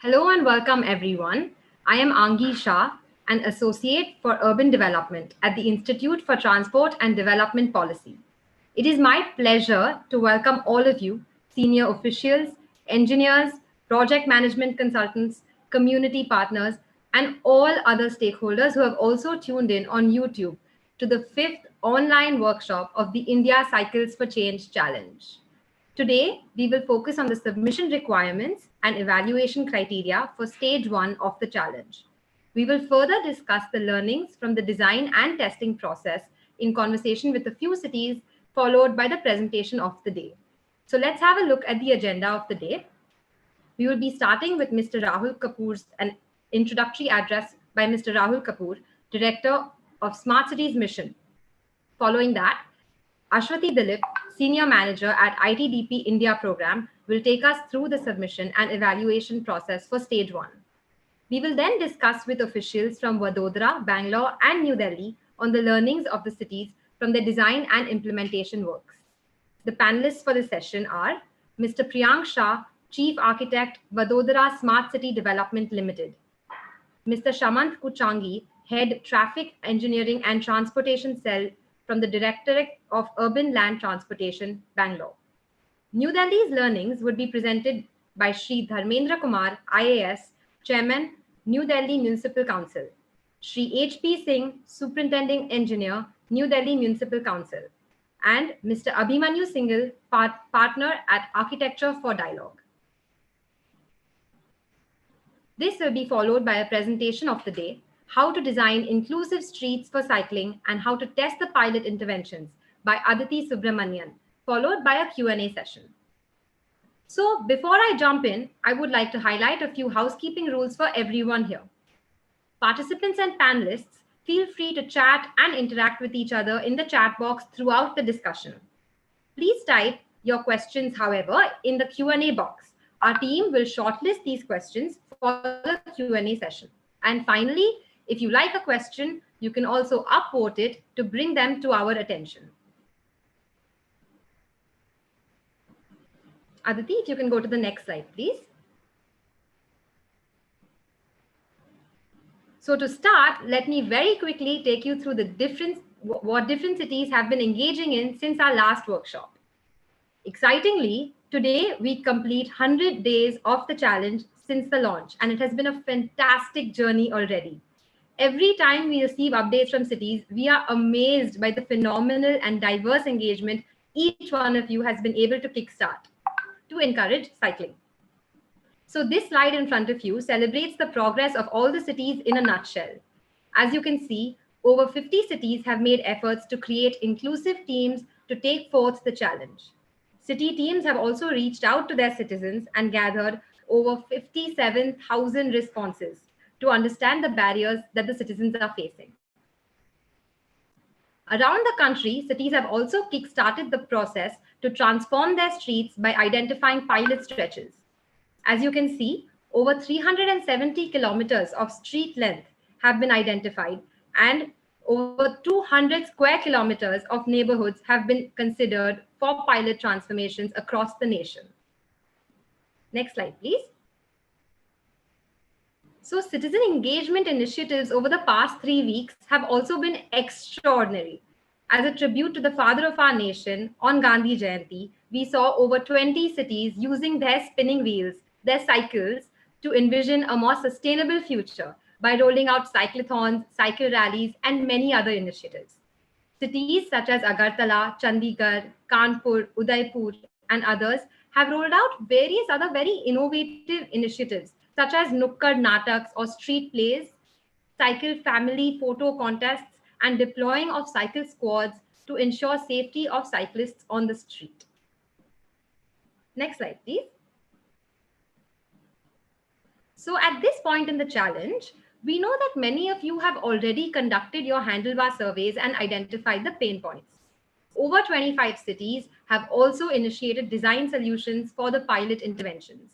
Hello and welcome everyone. I am Angi Shah, an associate for urban development at the Institute for Transport and Development Policy. It is my pleasure to welcome all of you, senior officials, engineers, project management consultants, community partners, and all other stakeholders who have also tuned in on YouTube to the 5th online workshop of the India Cycles for Change Challenge. Today, we will focus on the submission requirements and evaluation criteria for stage 1 of the challenge. We will further discuss the learnings from the design and testing process in conversation with a few cities, followed by the presentation of the day. So let's have a look at the agenda of the day. We will be starting with Mr. Rahul Kapoor's an introductory address by Mr. Rahul Kapoor, Director of Smart Cities Mission. Following that, Ashwati Dilip, Senior Manager at ITDP India Program, will take us through the submission and evaluation process for Stage 1. We will then discuss with officials from Vadodara, Bangalore, and New Delhi on the learnings of the cities from the design and implementation works. The panelists for this session are Mr. Priyank Shah, Chief Architect, Vadodara Smart City Development Limited; Mr. Shamant Kuchangi, Head Traffic Engineering and Transportation Cell from the Directorate of Urban Land Transportation, Bangalore. New Delhi's learnings would be presented by Shri Dharmendra Kumar, IAS, Chairman, New Delhi Municipal Council; Shri H.P. Singh, Superintending Engineer, New Delhi Municipal Council; and Mr. Abhimanyu Singhal, Partner at Architecture for Dialogue. This will be followed by a presentation of the day, how to design inclusive streets for cycling and how to test the pilot interventions by Aditi Subramanian, followed by a Q&A session. So before I jump in, I would like to highlight a few housekeeping rules for everyone here. Participants and panelists, feel free to chat and interact with each other in the chat box throughout the discussion. Please type your questions, however, in the Q&A box. Our team will shortlist these questions for the Q&A session. And finally, if you like a question, you can also upvote it to bring them to our attention. Aditi, if you can go to the next slide, please. So to start, let me very quickly take you through what different cities have been engaging in since our last workshop. Excitingly, today we complete 100 days of the challenge since the launch, and it has been a fantastic journey already. Every time we receive updates from cities, we are amazed by the phenomenal and diverse engagement each one of you has been able to kickstart to encourage cycling. So this slide in front of you celebrates the progress of all the cities in a nutshell. As you can see, over 50 cities have made efforts to create inclusive teams to take forth the challenge. City teams have also reached out to their citizens and gathered over 57,000 responses to understand the barriers that the citizens are facing. Around the country, cities have also kick-started the process to transform their streets by identifying pilot stretches. As you can see, over 370 kilometers of street length have been identified, and over 200 square kilometers of neighborhoods have been considered for pilot transformations across the nation. Next slide, please. So citizen engagement initiatives over the past 3 weeks have also been extraordinary. As a tribute to the father of our nation, on Gandhi Jayanti, we saw over 20 cities using their spinning wheels, their cycles, to envision a more sustainable future by rolling out cyclathons, cycle rallies, and many other initiatives. Cities such as Agartala, Chandigarh, Kanpur, Udaipur, and others have rolled out various other very innovative initiatives, such as Nukkad Nataks or street plays, cycle family photo contests, and deploying of cycle squads to ensure safety of cyclists on the street. Next slide, please. So at this point in the challenge, we know that many of you have already conducted your handlebar surveys and identified the pain points. Over 25 cities have also initiated design solutions for the pilot interventions.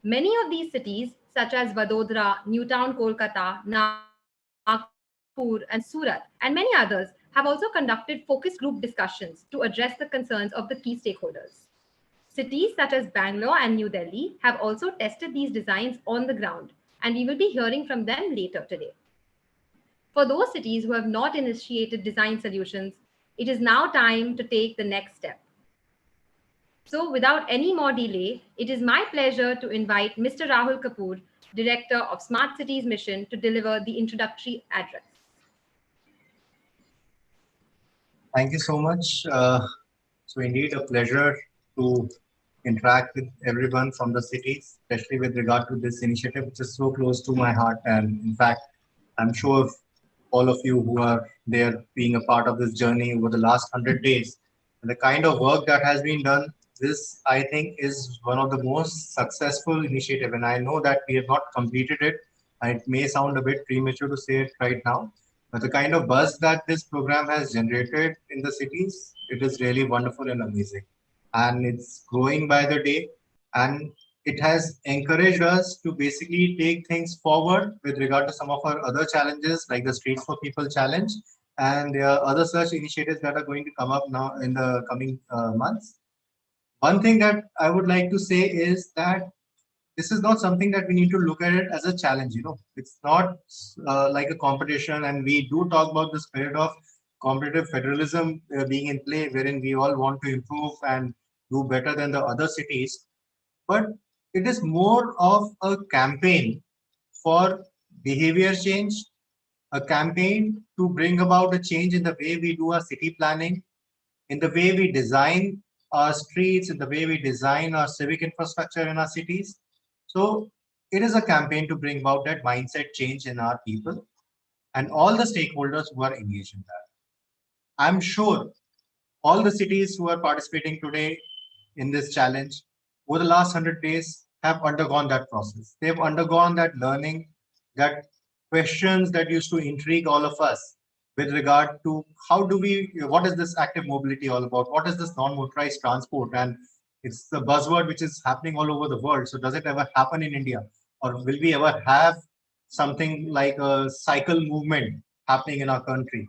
Many of these cities, such as Vadodara, Newtown, Kolkata, Nagpur, and Surat, and many others, have also conducted focus group discussions to address the concerns of the key stakeholders. Cities such as Bangalore and New Delhi have also tested these designs on the ground, and we will be hearing from them later today. For those cities who have not initiated design solutions, it is now time to take the next step. So, without any more delay, it is my pleasure to invite Mr. Rahul Kapoor, Director of Smart Cities Mission, to deliver the introductory address. Thank you so much. So indeed a pleasure to interact with everyone from the cities, especially with regard to this initiative, which is so close to my heart. And in fact, I'm sure all of you who are there being a part of this journey over the last 100 days, and the kind of work that has been done, this I think is one of the most successful initiative. And I know that we have not completed it. And it may sound a bit premature to say it right now, but the kind of buzz that this program has generated in the cities, it is really wonderful and amazing. And it's growing by the day. And it has encouraged us to basically take things forward with regard to some of our other challenges, like the Streets for People challenge. And there are other such initiatives that are going to come up now in the coming months. One thing that I would like to say is that this is not something that we need to look at it as a challenge. It's not like a competition, and we do talk about the spirit of competitive federalism being in play, wherein we all want to improve and do better than the other cities. But it is more of a campaign for behavior change, a campaign to bring about a change in the way we do our city planning, in the way we design our streets, in the way we design our civic infrastructure in our cities. So it is a campaign to bring about that mindset change in our people and all the stakeholders who are engaged in that. I'm sure all the cities who are participating today in this challenge over the last 100 days have undergone that process. They've undergone that learning, that questions that used to intrigue all of us with regard to what is this active mobility all about? What is this non-motorized transport? And it's the buzzword which is happening all over the world. So does it ever happen in India? Or will we ever have something like a cycle movement happening in our country?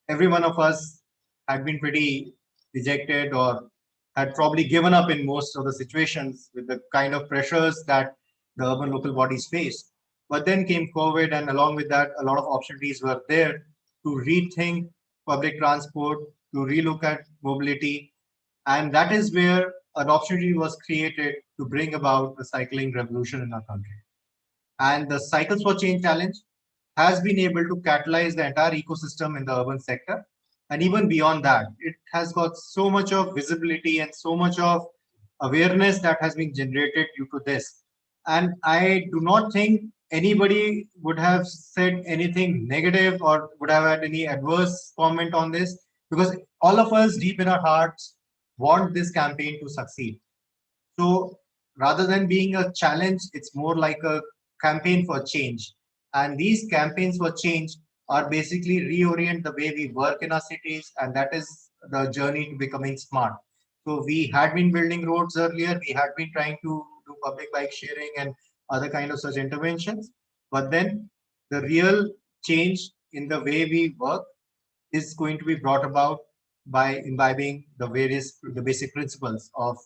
Every one of us had been pretty dejected or had probably given up in most of the situations with the kind of pressures that the urban local bodies face. But then came COVID, and along with that, a lot of opportunities were there to rethink public transport, to relook at mobility. And that is where an opportunity was created to bring about the cycling revolution in our country. And the Cycles for Change challenge has been able to catalyze the entire ecosystem in the urban sector. And even beyond that, it has got so much of visibility and so much of awareness that has been generated due to this. And I do not think anybody would have said anything negative or would have had any adverse comment on this, because all of us deep in our hearts want this campaign to succeed. So rather than being a challenge, it's more like a campaign for change. And these campaigns for change are basically reorient the way we work in our cities, and that is the journey to becoming smart. So we had been building roads earlier, we had been trying to do public bike sharing and other kind of such interventions. But then the real change in the way we work is going to be brought about by imbibing the basic principles of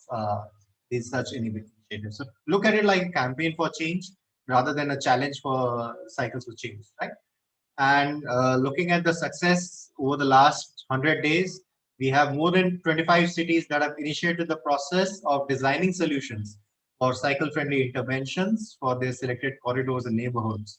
these such initiatives. So look at it like a campaign for change rather than a challenge for Cycles for Change, right? And looking at the success over the last 100 days, we have more than 25 cities that have initiated the process of designing solutions for cycle-friendly interventions for their selected corridors and neighborhoods.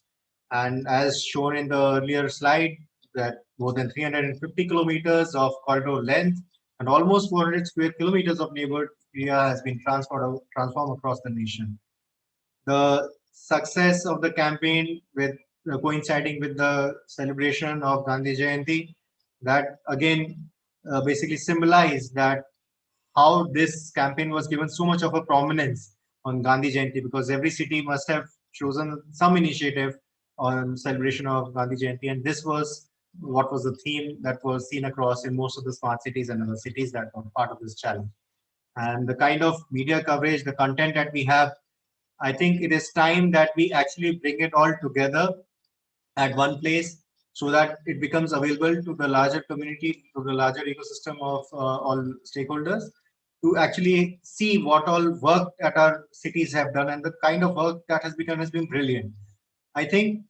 And as shown in the earlier slide, that more than 350 kilometers of corridor length and almost 400 square kilometers of neighborhood area has been transformed across the nation. The success of the campaign with coinciding with the celebration of Gandhi Jayanti, that again basically symbolized that how this campaign was given so much of a prominence on Gandhi Jayanti, because every city must have chosen some initiative on celebration of Gandhi Jayanti, and this was what was the theme that was seen across in most of the smart cities and other cities that were part of this challenge. And the kind of media coverage, the content that we have, I think it is time that we actually bring it all together at one place so that it becomes available to the larger community, to the larger ecosystem of all stakeholders, to actually see what all work that our cities have done, and the kind of work that has been done has been brilliant. I think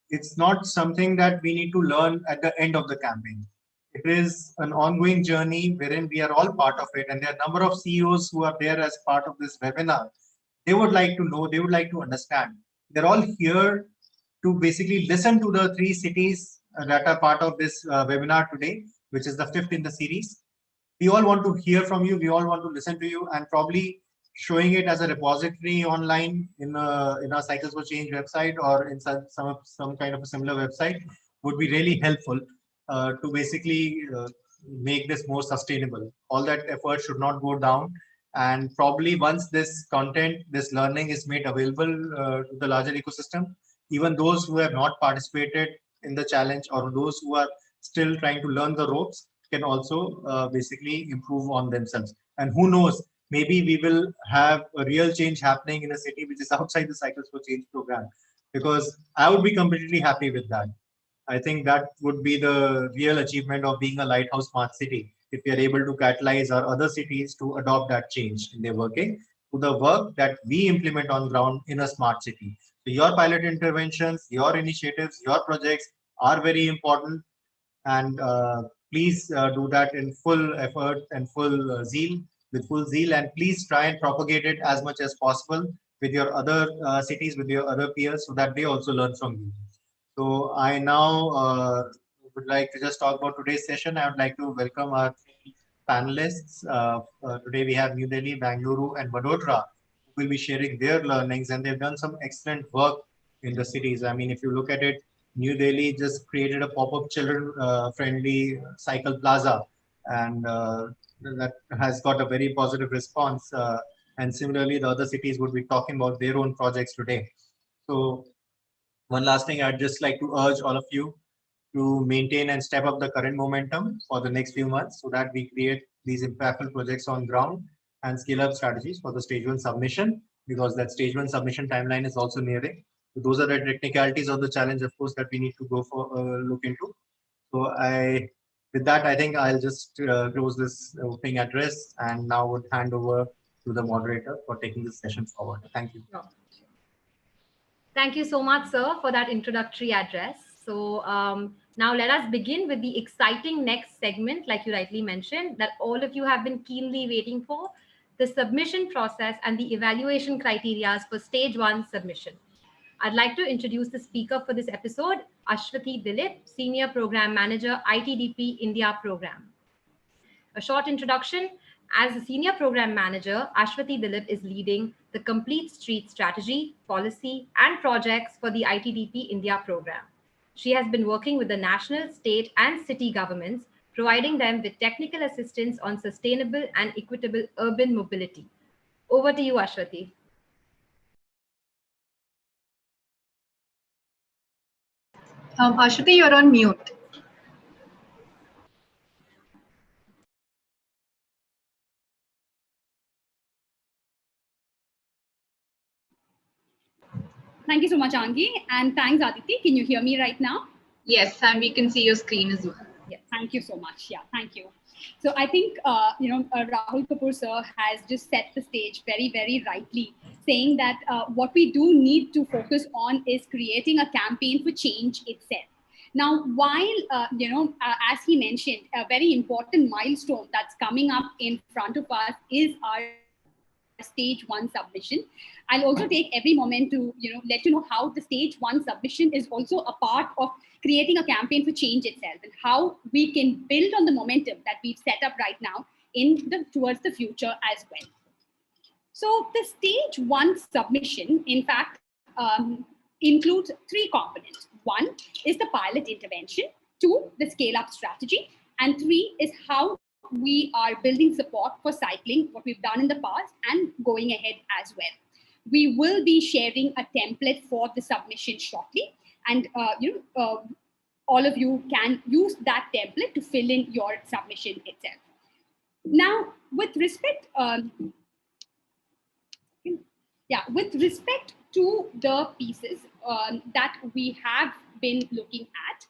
it's not something that we need to learn at the end of the campaign. It is an ongoing journey wherein we are all part of it. And there are a number of CEOs who are there as part of this webinar. They would like to know, they would like to understand. They're all here to basically listen to the three cities that are part of this webinar today, which is the fifth in the series. We all want to hear from you. We all want to listen to you, and probably showing it as a repository online in our Cycles for Change website or in some kind of a similar website would be really helpful to basically make this more sustainable. All that effort should not go down. And probably once this content, this learning is made available to the larger ecosystem, even those who have not participated in the challenge or those who are still trying to learn the ropes can also basically improve on themselves. And who knows, maybe we will have a real change happening in a city which is outside the Cycles for Change program, because I would be completely happy with that. I think that would be the real achievement of being a lighthouse smart city, if we are able to catalyze our other cities to adopt that change in their working to the work that we implement on ground in a smart city. So your pilot interventions, your initiatives, your projects are very important, and please do that in full effort and full zeal, with full zeal, and please try and propagate it as much as possible with your other cities, with your other peers, so that they also learn from you. So I now would like to just talk about today's session. I would like to welcome our three panelists. Today we have New Delhi, Bangalore, and Vadodara, who will be sharing their learnings, and they've done some excellent work in the cities. I mean, if you look at it, New Delhi just created a pop-up children-friendly cycle plaza, and that has got a very positive response. And similarly, the other cities would be talking about their own projects today. So one last thing, I'd just like to urge all of you to maintain and step up the current momentum for the next few months so that we create these impactful projects on ground and scale up strategies for the stage one submission, because that stage one submission timeline is also nearing. So those are the technicalities of the challenge, of course, that we need to go for look into. So with that, I think I'll just close this opening address and now would hand over to the moderator for taking this session forward. Thank you. Sure. Thank you so much, sir, for that introductory address. So now let us begin with the exciting next segment, like you rightly mentioned, that all of you have been keenly waiting for, the submission process and the evaluation criteria for stage one submission. I'd like to introduce the speaker for this episode, Ashwathi Dilip, Senior Program Manager, ITDP India Program. A short introduction. As a Senior Program Manager, Ashwathi Dilip is leading the complete street strategy, policy, and projects for the ITDP India program. She has been working with the national, state, and city governments, providing them with technical assistance on sustainable and equitable urban mobility. Over to you, Ashwathi. Ashwathi, you're on mute. Thank you so much, Angi, and thanks, Aditi. Can you hear me right now? Yes, and we can see your screen as well. Yes, thank you so much. Yeah, thank you. So I think, Rahul Kapoor sir has just set the stage very, very rightly, saying that what we do need to focus on is creating a campaign for change itself. Now, while, as he mentioned, a very important milestone that's coming up in front of us is our stage one submission. I'll also take every moment to let you know how the stage one submission is also a part of creating a campaign for change itself, and how we can build on the momentum that we've set up right now towards the future as well. So the stage one submission, in fact, includes three components. One is the pilot intervention, two, the scale up strategy, and three is how we are building support for cycling, what we've done in the past and going ahead as well. We will be sharing a template for the submission shortly, and all of you can use that template to fill in your submission itself. Now, with respect, to the pieces that we have been looking at,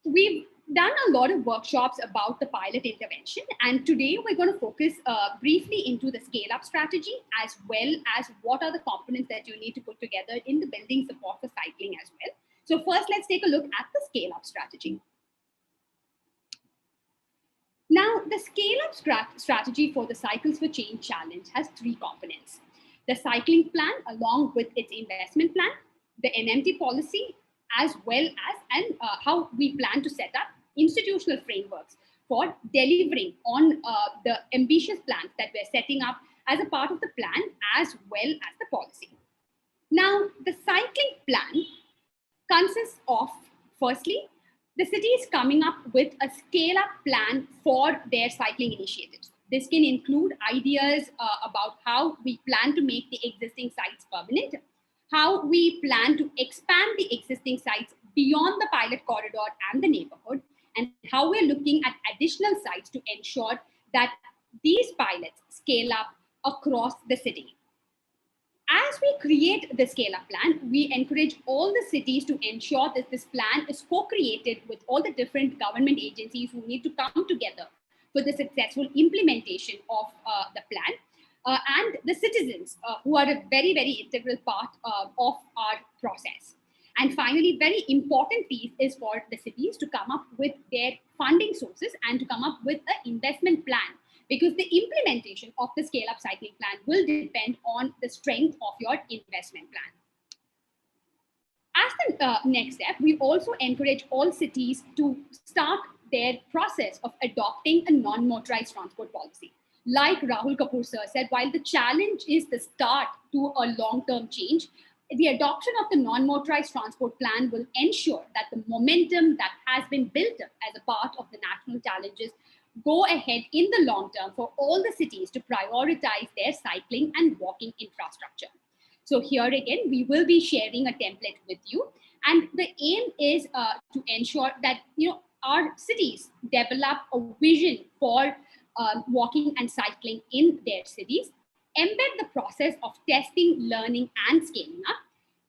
we've done a lot of workshops about the pilot intervention, and today we're going to focus briefly into the scale-up strategy, as well as what are the components that you need to put together in the building support for cycling as well. So first, let's take a look at the scale-up strategy. Now, the scale-up strategy for the Cycles for Change challenge has three components: the cycling plan along with its investment plan, the NMT policy, as well as how we plan to set up institutional frameworks for delivering on the ambitious plans that we're setting up as a part of the plan, as well as the policy. Now, the cycling plan consists of, firstly, the city is coming up with a scale-up plan for their cycling initiatives. This can include ideas about how we plan to make the existing sites permanent, how we plan to expand the existing sites beyond the pilot corridor and the neighborhood, and how we're looking at additional sites to ensure that these pilots scale up across the city. As we create the scale-up plan, we encourage all the cities to ensure that this plan is co-created with all the different government agencies who need to come together for the successful implementation of the plan, and the citizens who are a very, very integral part of our process. And finally, very important piece is for the cities to come up with their funding sources and to come up with an investment plan, because the implementation of the scale-up cycling plan will depend on the strength of your investment plan. As the next step, we also encourage all cities to start their process of adopting a non-motorized transport policy. Like Rahul Kapoor sir said, while the challenge is the start to a long-term change, the adoption of the non-motorized transport plan will ensure that the momentum that has been built up as a part of the national challenges go ahead in the long term for all the cities to prioritize their cycling and walking infrastructure. So here again, we will be sharing a template with you. And the aim is to ensure that our cities develop a vision for walking and cycling in their cities, embed the process of testing, learning, and scaling up,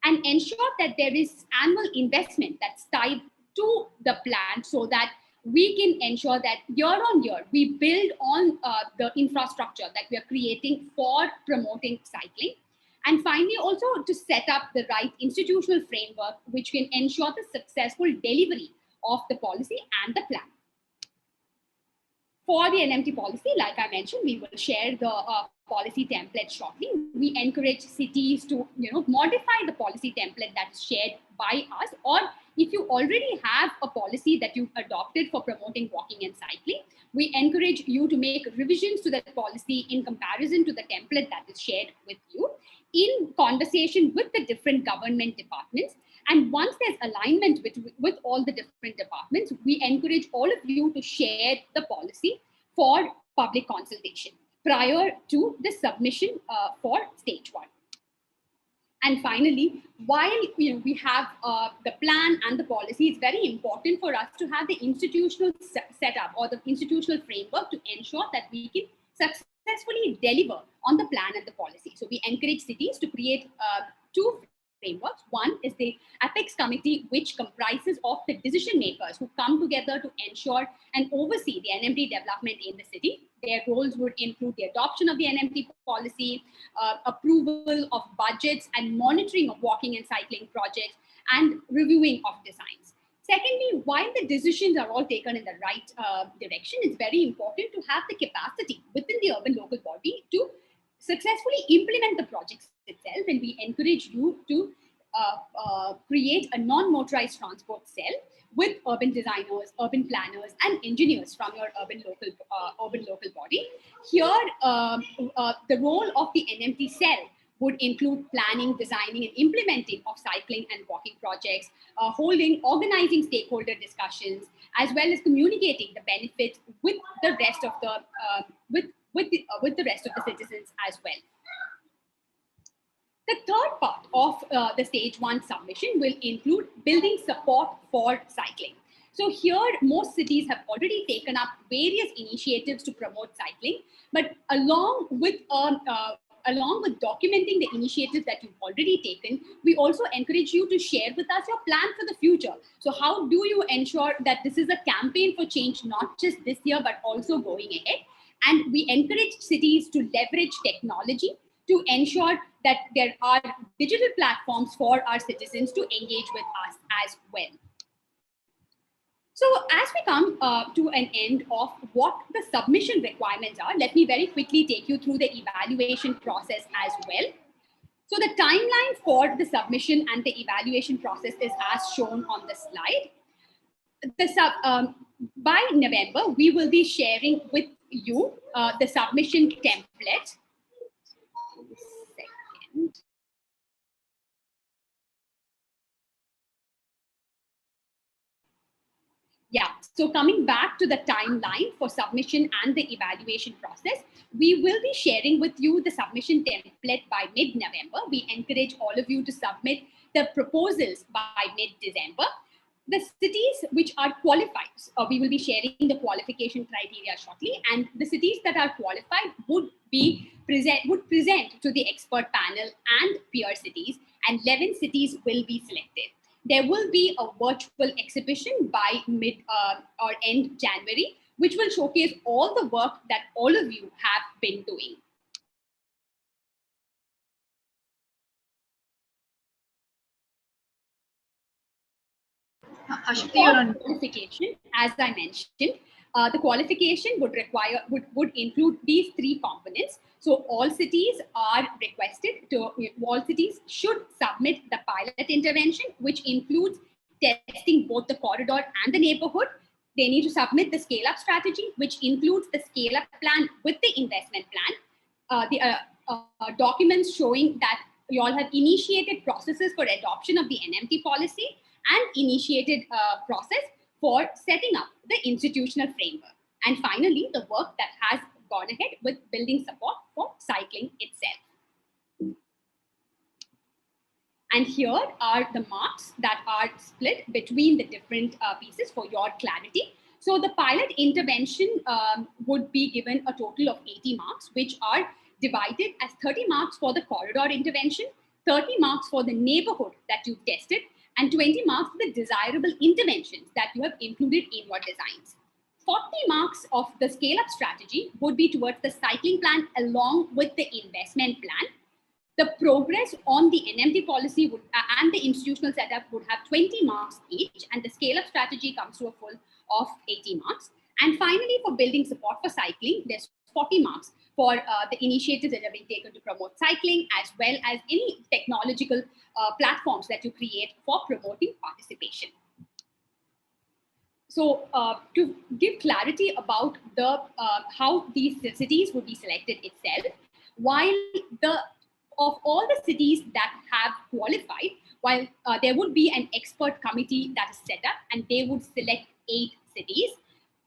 and ensure that there is annual investment that's tied to the plan so that we can ensure that year on year, we build on the infrastructure that we are creating for promoting cycling. And finally, also to set up the right institutional framework, which can ensure the successful delivery of the policy and the plan. For the NMT policy, like I mentioned, we will share the policy template shortly. We encourage cities to modify the policy template that is shared by us, or if you already have a policy that you've adopted for promoting walking and cycling, we encourage you to make revisions to that policy in comparison to the template that is shared with you in conversation with the different government departments. And once there's alignment with all the different departments, we encourage all of you to share the policy for public consultation prior to the submission for stage 1. And finally, while we have the plan and the policy, it's very important for us to have the institutional setup or the institutional framework to ensure that we can successfully deliver on the plan and the policy. So we encourage cities to create two frameworks. One is the Apex Committee, which comprises of the decision makers who come together to ensure and oversee the NMT development in the city. Their roles would include the adoption of the NMT policy, approval of budgets, and monitoring of walking and cycling projects, and reviewing of designs. Secondly, while the decisions are all taken in the right direction, it's very important to have the capacity within the urban local body to successfully implement the projects itself, and we encourage you to create a non-motorized transport cell with urban designers, urban planners, and engineers from your urban local body. Here, the role of the NMT cell would include planning, designing, and implementing of cycling and walking projects, organizing stakeholder discussions, as well as communicating the benefits with the rest of the with the rest of the citizens as well. The third part of the stage 1 submission will include building support for cycling. So here, most cities have already taken up various initiatives to promote cycling, but along with a along with documenting the initiatives that you've already taken, we also encourage you to share with us your plan for the future. So how do you ensure that this is a campaign for change, not just this year, but also going ahead? And we encourage cities to leverage technology to ensure that there are digital platforms for our citizens to engage with us as well. So as we come to an end of what the submission requirements are, let me very quickly take you through the evaluation process as well. So the timeline for the submission and the evaluation process is as shown on the slide. By November, we will be sharing with you the submission template. Second. Yeah, so coming back to the timeline for submission and the evaluation process, we will be sharing with you the submission template by mid-November. We encourage all of you to submit the proposals by mid-December. The cities which are qualified, we will be sharing the qualification criteria shortly, and the cities that are qualified would present to the expert panel and peer cities, and 11 cities will be selected. There will be a virtual exhibition by mid or end January, which will showcase all the work that all of you have been doing. Qualification, as I mentioned, the qualification would include these three components. So all cities should submit the pilot intervention, which includes testing both the corridor and the neighborhood. They need to submit the scale-up strategy, which includes the scale-up plan with the investment plan, the documents showing that you all have initiated processes for adoption of the NMT policy and initiated a process for setting up the institutional framework. And finally, the work that has gone ahead with building support for cycling itself. And here are the marks that are split between the different pieces for your clarity. So the pilot intervention would be given a total of 80 marks, which are divided as 30 marks for the corridor intervention, 30 marks for the neighborhood that you've tested, and 20 marks for the desirable interventions that you have included in your designs. 40 marks of the scale-up strategy would be towards the cycling plan along with the investment plan. The progress on the NMT policy and the institutional setup would have 20 marks each, and the scale-up strategy comes to a full of 80 marks. And finally, for building support for cycling, there's 40 marks for the initiatives that have been taken to promote cycling, as well as any technological platforms that you create for promoting participation. So to give clarity about the how these cities would be selected itself, while of all the cities that have qualified, while there would be an expert committee that is set up and they would select 8 cities,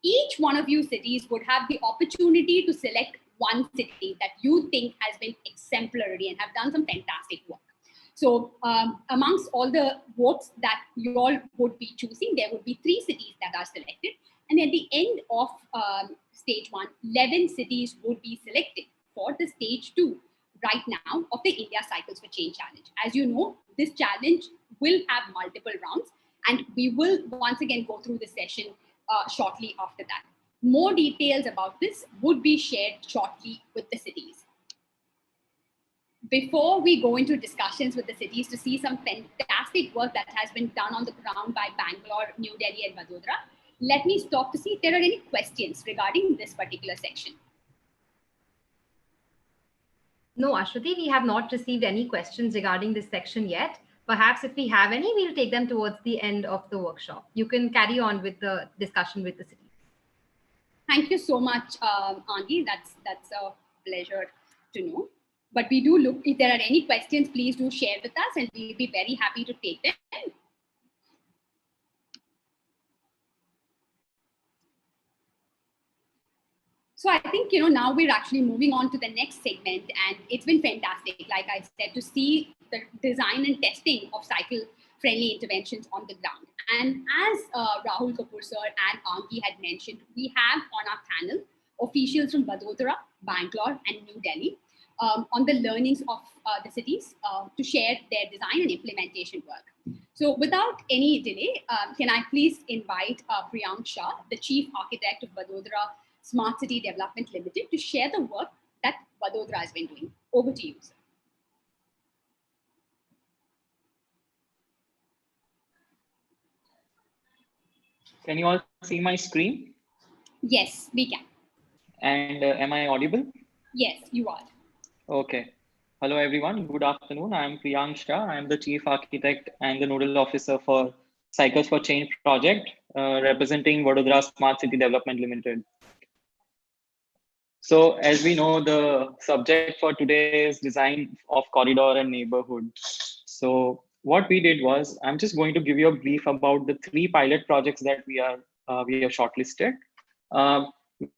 each one of you cities would have the opportunity to select one city that you think has been exemplary and have done some fantastic work. So amongst all the votes that you all would be choosing, there would be 3 cities that are selected. And at the end of stage 1, 11 cities would be selected for the stage 2 right now of the India Cycles for Change Challenge. As you know, this challenge will have multiple rounds, and we will once again go through the session shortly after that. More details about this would be shared shortly with the cities. Before we go into discussions with the cities to see some fantastic work that has been done on the ground by Bangalore, New Delhi, and Vadodara, let me stop to see if there are any questions regarding this particular section. No, Ashwati, we have not received any questions regarding this section yet. Perhaps if we have any, we'll take them towards the end of the workshop. You can carry on with the discussion with the cities. Thank you so much, Angi. That's a pleasure to know. But we do look, if there are any questions, please do share with us and we'll be very happy to take them. So I think, now we're actually moving on to the next segment, and it's been fantastic, like I said, to see the design and testing of cycle-friendly interventions on the ground. And as Rahul Kapoor sir and Anki had mentioned, we have on our panel officials from Vadodara, Bangalore, and New Delhi. on the learnings of the cities to share their design and implementation work. So without any delay, can I please invite Priyank Shah, the Chief Architect of Vadodara Smart City Development Limited, to share the work that Vadodara has been doing. Over to you, sir. Can you all see my screen? Yes, we can. And am I audible? Yes, you are. Okay. Hello, everyone. Good afternoon. I am Priyank Shah. I am the Chief Architect and the Nodal Officer for Cycles4Change project, representing Vadodara Smart City Development Limited. So as we know, the subject for today is design of corridor and neighborhood. So what we did was, I'm just going to give you a brief about the 3 pilot projects that we have shortlisted.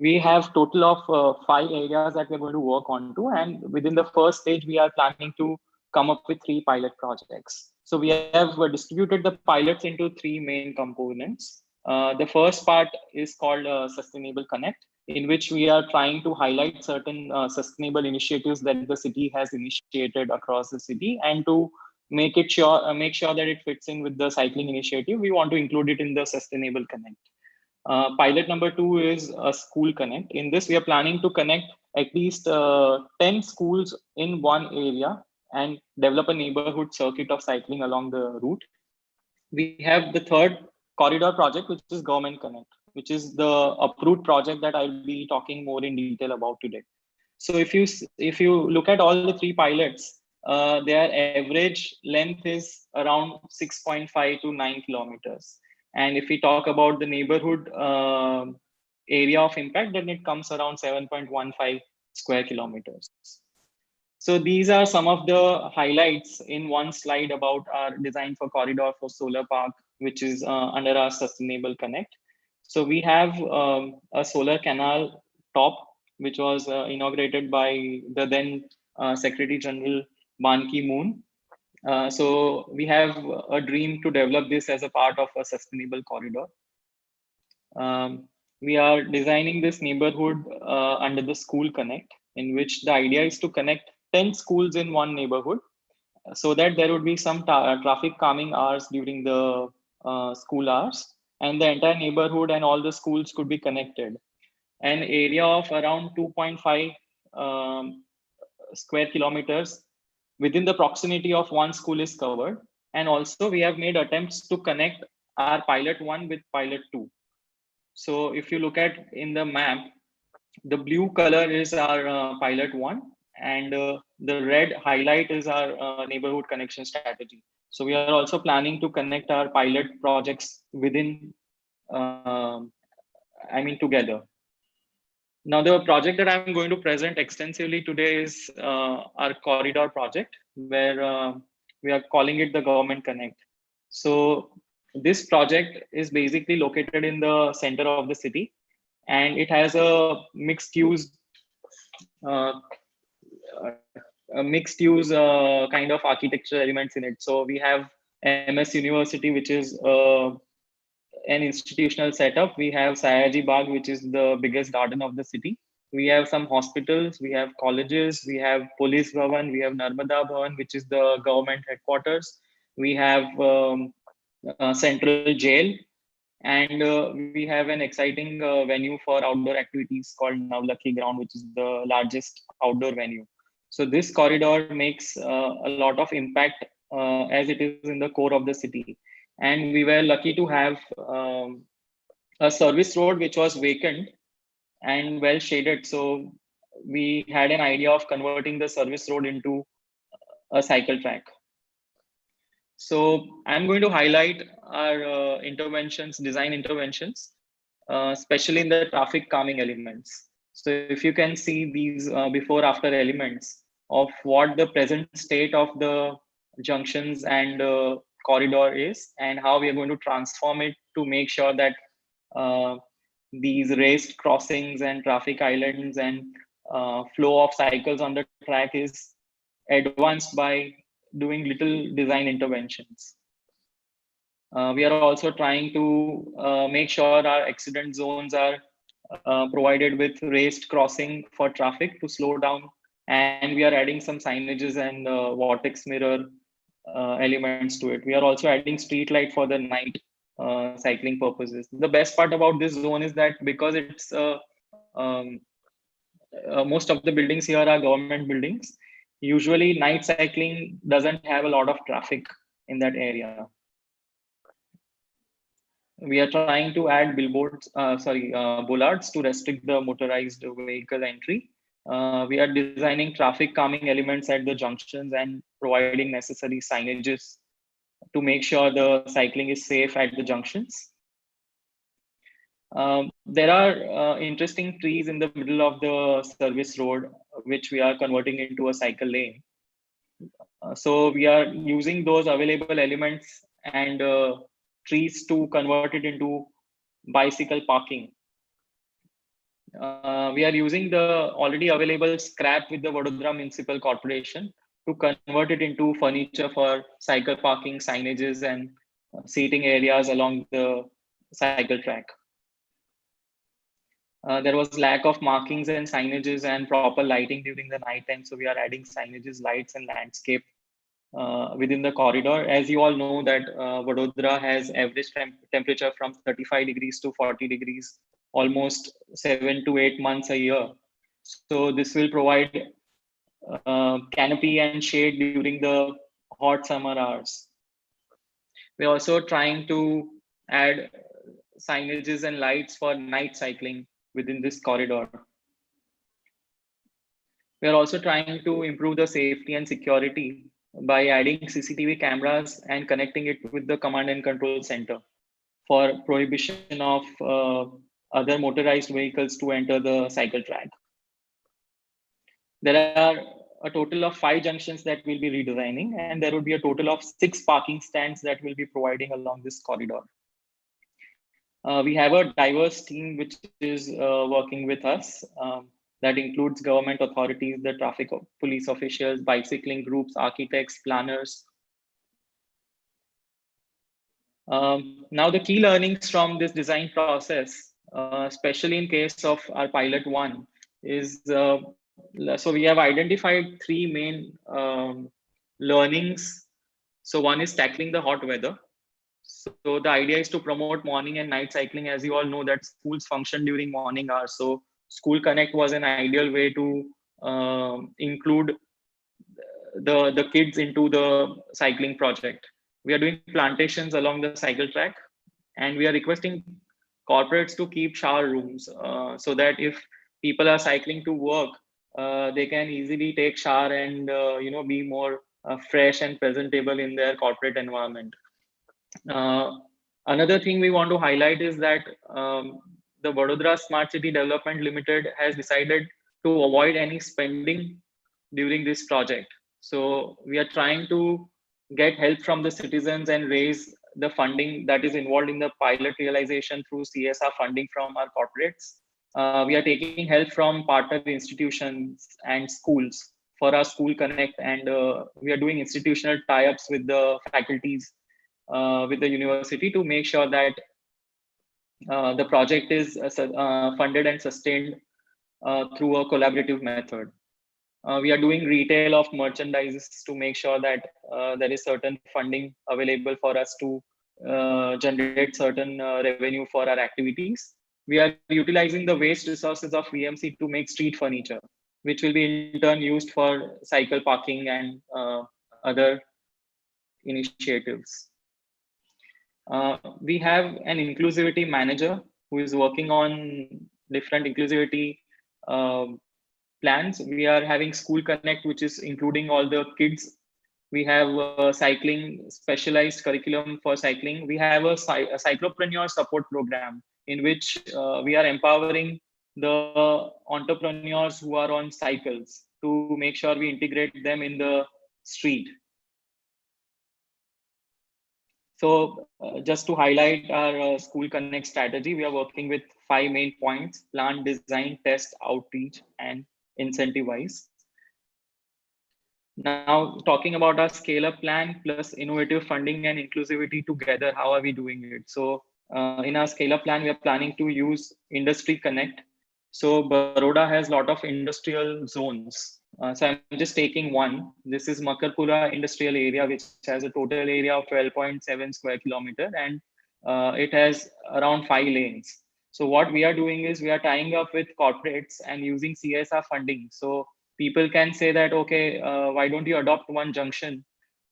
We have total of 5 areas that we're going to work on to, and within the first stage, we are planning to come up with 3 pilot projects. So we have distributed the pilots into 3 main components. The first part is called Sustainable Connect, in which we are trying to highlight certain sustainable initiatives that the city has initiated across the city, and to make sure that it fits in with the cycling initiative, we want to include it in the Sustainable Connect. Pilot number 2 is a School Connect. In this, we are planning to connect at least 10 schools in one area and develop a neighborhood circuit of cycling along the route. We have the third corridor project, which is Government Connect, which is the approved project that I'll be talking more in detail about today. So if you look at all the 3 pilots, their average length is around 6.5 to 9 kilometers. And if we talk about the neighborhood area of impact, then it comes around 7.15 square kilometers. So these are some of the highlights in one slide about our design for corridor for solar park, which is under our Sustainable Connect. So we have a solar canal top, which was inaugurated by the then Secretary General Ban Ki-moon. So we have a dream to develop this as a part of a sustainable corridor. We are designing this neighborhood under the School Connect, in which the idea is to connect 10 schools in one neighborhood, so that there would be some traffic calming hours during the school hours, and the entire neighborhood and all the schools could be connected. An area of around 2.5 square kilometers within the proximity of one school is covered. And also we have made attempts to connect our pilot 1 with pilot 2. So if you look at in the map, the blue color is our pilot 1, and the red highlight is our neighborhood connection strategy. So we are also planning to connect our pilot projects within, together. Now, the project that I'm going to present extensively today is our corridor project, where we are calling it the Government Connect. So this project is basically located in the center of the city, and it has a mixed use kind of architectural elements in it. So we have MS University, which is an institutional setup. We have Sayaji Bagh, which is the biggest garden of the city. We have some hospitals, we have colleges, we have Police Bhavan, we have Narmada Bhavan, which is the government headquarters. We have Central Jail, and we have an exciting venue for outdoor activities called Navlakhi Ground, which is the largest outdoor venue. So this corridor makes a lot of impact as it is in the core of the city. And we were lucky to have a service road which was vacant and well shaded. So we had an idea of converting the service road into a cycle track. So I'm going to highlight our design interventions, especially in the traffic calming elements. So if you can see these before after elements of what the present state of the junctions and corridor is, and how we are going to transform it to make sure that these raised crossings and traffic islands and flow of cycles on the track is advanced by doing little design interventions. We are also trying to make sure our accident zones are provided with raised crossing for traffic to slow down and we are adding some signages and vortex mirror elements to it. We are also adding street light for the night cycling purposes. The best part about this zone is that because it's um, most of the buildings here are government buildings, usually night cycling doesn't have a lot of traffic in that area. We are trying to add bollards to restrict the motorized vehicle entry. We are designing traffic calming elements at the junctions and providing necessary signages to make sure the cycling is safe at the junctions. There are interesting trees in the middle of the service road, which we are converting into a cycle lane. So we are using those available elements and trees to convert it into bicycle parking. We are using the already available scrap with the Vadodara Municipal Corporation to convert it into furniture for cycle parking, signages, and seating areas along the cycle track. There was lack of markings and signages and proper lighting during the night time, so we are adding signages, lights, and landscape within the corridor. As you all know that Vadodara has average temperature from 35 degrees to 40 degrees, almost 7 to 8 months a year. So this will provide canopy and shade during the hot summer hours. We're also trying to add signages and lights for night cycling within this corridor. We are also trying to improve the safety and security by adding CCTV cameras and connecting it with the command and control center for prohibition of other motorized vehicles to enter the cycle track. There are a total of 5 junctions that we'll be redesigning, and there will be a total of 6 parking stands that we'll be providing along this corridor. We have a diverse team which is working with us. That includes government authorities, the traffic police officials, bicycling groups, architects, planners. Now the key learnings from this design process, especially in case of our pilot 1, is so we have identified 3 main learnings. So one is tackling the hot weather. So the idea is to promote morning and night cycling. As you all know that schools function during morning hours. So School Connect was an ideal way to include the kids into the cycling project. We are doing plantations along the cycle track, and we are requesting corporates to keep shower rooms so that if people are cycling to work, they can easily take shower and be more fresh and presentable in their corporate environment. Another thing we want to highlight is that the Vadodara Smart City Development Limited has decided to avoid any spending during this project. So we are trying to get help from the citizens and raise the funding that is involved in the pilot realization through CSR funding from our corporates. We are taking help from partner institutions and schools for our School Connect, and we are doing institutional tie-ups with the faculties, with the university to make sure that the project is funded and sustained through a collaborative method. We are doing retail of merchandises to make sure that there is certain funding available for us to generate certain revenue for our activities. We are utilizing the waste resources of VMC to make street furniture, which will be in turn used for cycle parking and other initiatives. We have an inclusivity manager who is working on different inclusivity plans. We are having School Connect, which is including all the kids. We have cycling, specialized curriculum for cycling. We have a cyclopreneur support program in which we are empowering the entrepreneurs who are on cycles to make sure we integrate them in the street. So just to highlight our School Connect strategy, we are working with 5 main points: plan, design, test, outreach, and incentivize. Now, talking about our scale-up plan plus innovative funding and inclusivity together, how are we doing it? So in our scale-up plan, we are planning to use Industry Connect. So Baroda has a lot of industrial zones So I'm just taking one. This is Makarpura Industrial Area, which has a total area of 12.7 square kilometer, and it has around 5 lanes. So what we are doing is we are tying up with corporates and using CSR funding. So people can say that, okay, why don't you adopt one junction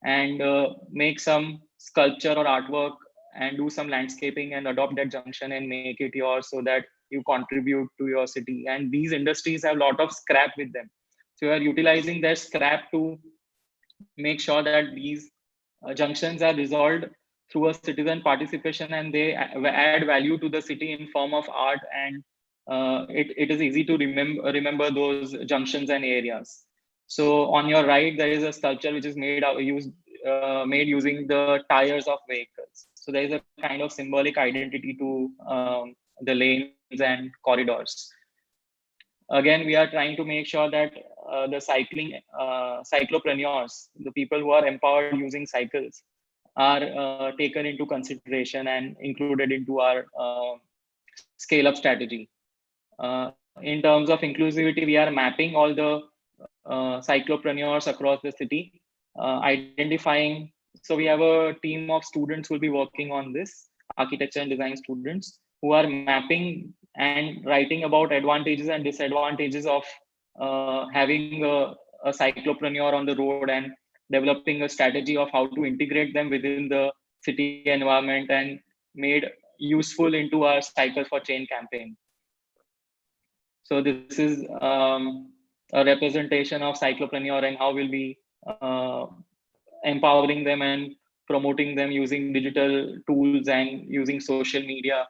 and make some sculpture or artwork and do some landscaping and adopt that junction and make it yours so that you contribute to your city. And these industries have a lot of scrap with them. So you are utilizing that scrap to make sure that these junctions are resolved through a citizen participation, and they add value to the city in form of art, and it is easy to remember those junctions and areas. So on your right, there is a sculpture which is made using the tires of vehicles. So there is a kind of symbolic identity to the lanes and corridors. Again, we are trying to make sure that the cyclopreneurs, the people who are empowered using cycles, are taken into consideration and included into our scale up strategy. In terms of inclusivity, we are mapping all the cyclopreneurs across the city, identifying. So we have a team of students who will be working on this, architecture and design students, who are mapping and writing about advantages and disadvantages of having a cyclopreneur on the road, and developing a strategy of how to integrate them within the city environment and made useful into our Cycles4Change campaign. So this is a representation of cyclopreneur and how we'll be empowering them and promoting them using digital tools and using social media.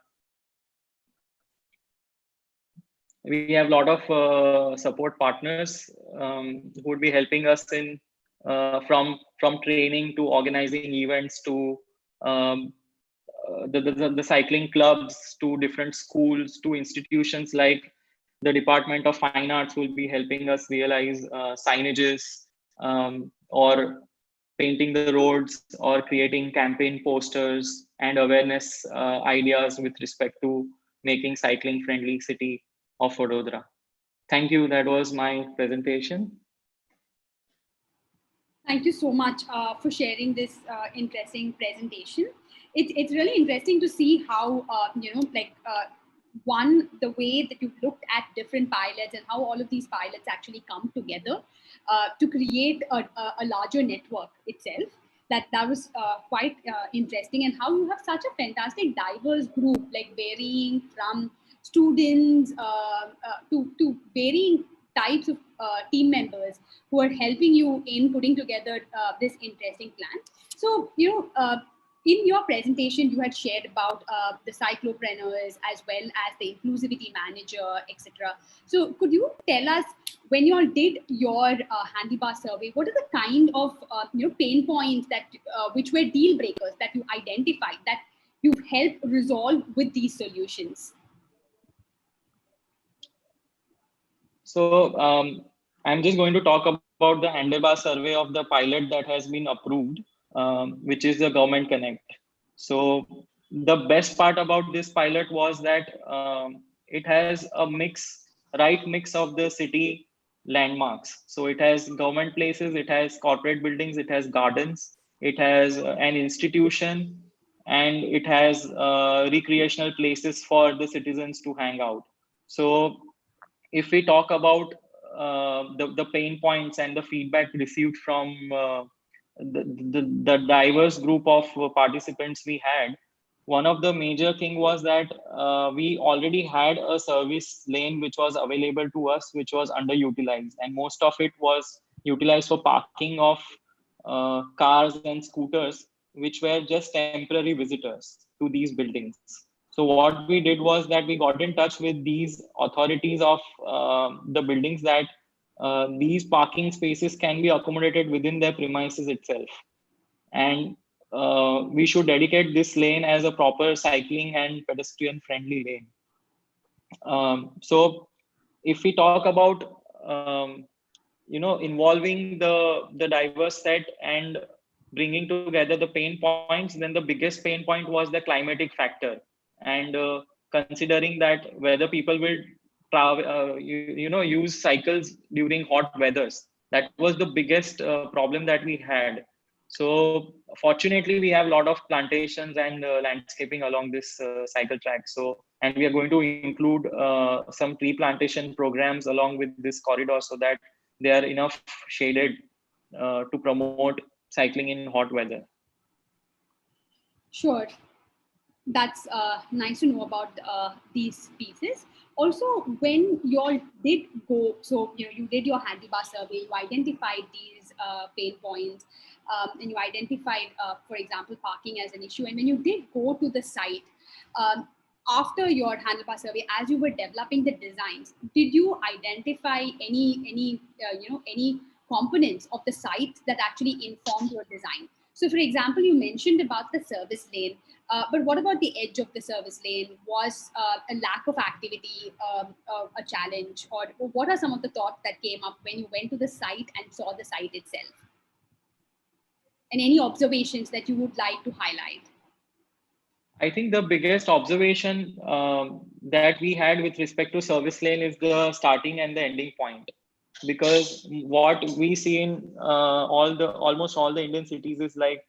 We have a lot of support partners who would be helping us in from training to organizing events to the cycling clubs, to different schools, to institutions like the Department of Fine Arts will be helping us realize signages, or painting the roads, or creating campaign posters and awareness ideas with respect to making cycling friendly city of Vadodara. Thank you. That was my presentation. Thank you so much for sharing this interesting presentation. It's really interesting to see how, one, the way that you've looked at different pilots and how all of these pilots actually come together to create a larger network itself. That was quite interesting, and how you have such a fantastic diverse group, like varying from students to varying types of team members who are helping you in putting together this interesting plan. So, in your presentation, you had shared about the cyclopreneurs as well as the inclusivity manager, etc. So could you tell us, when you all did your handlebar survey, what are the kind of pain points that which were deal breakers that you identified that you've helped resolve with these solutions? So I'm just going to talk about the handlebar survey of the pilot that has been approved, which is the Government Connect. So the best part about this pilot was that it has a right mix of the city landmarks. So it has government places, it has corporate buildings, it has gardens, it has an institution, and it has recreational places for the citizens to hang out. So if we talk about the pain points and the feedback received from the diverse group of participants we had, one of the major thing was that we already had a service lane which was available to us, which was underutilized, and most of it was utilized for parking of cars and scooters, which were just temporary visitors to these buildings. So what we did was that we got in touch with these authorities of the buildings, that these parking spaces can be accommodated within their premises itself, and we should dedicate this lane as a proper cycling and pedestrian friendly lane. So if we talk about involving the diverse set and bringing together the pain points, then the biggest pain point was the climatic factor, and considering that whether people will use cycles during hot weathers. That was the biggest problem that we had. So fortunately, we have a lot of plantations and landscaping along this cycle track. So, and we are going to include some tree plantation programs along with this corridor so that they are enough shaded to promote cycling in hot weather. Sure. That's nice to know about these pieces. Also, when you all did go, so you did your handlebar survey, you identified these pain points, and you identified, for example, parking as an issue. And when you did go to the site, after your handlebar survey, as you were developing the designs, did you identify any components of the site that actually informed your design? So, for example, you mentioned about the service lane, but what about the edge of the service lane? Was a lack of activity a challenge, or what are some of the thoughts that came up when you went to the site and saw the site itself? And any observations that you would like to highlight? I think the biggest observation that we had with respect to service lane is the starting and the ending point. Because what we see in almost all the Indian cities is like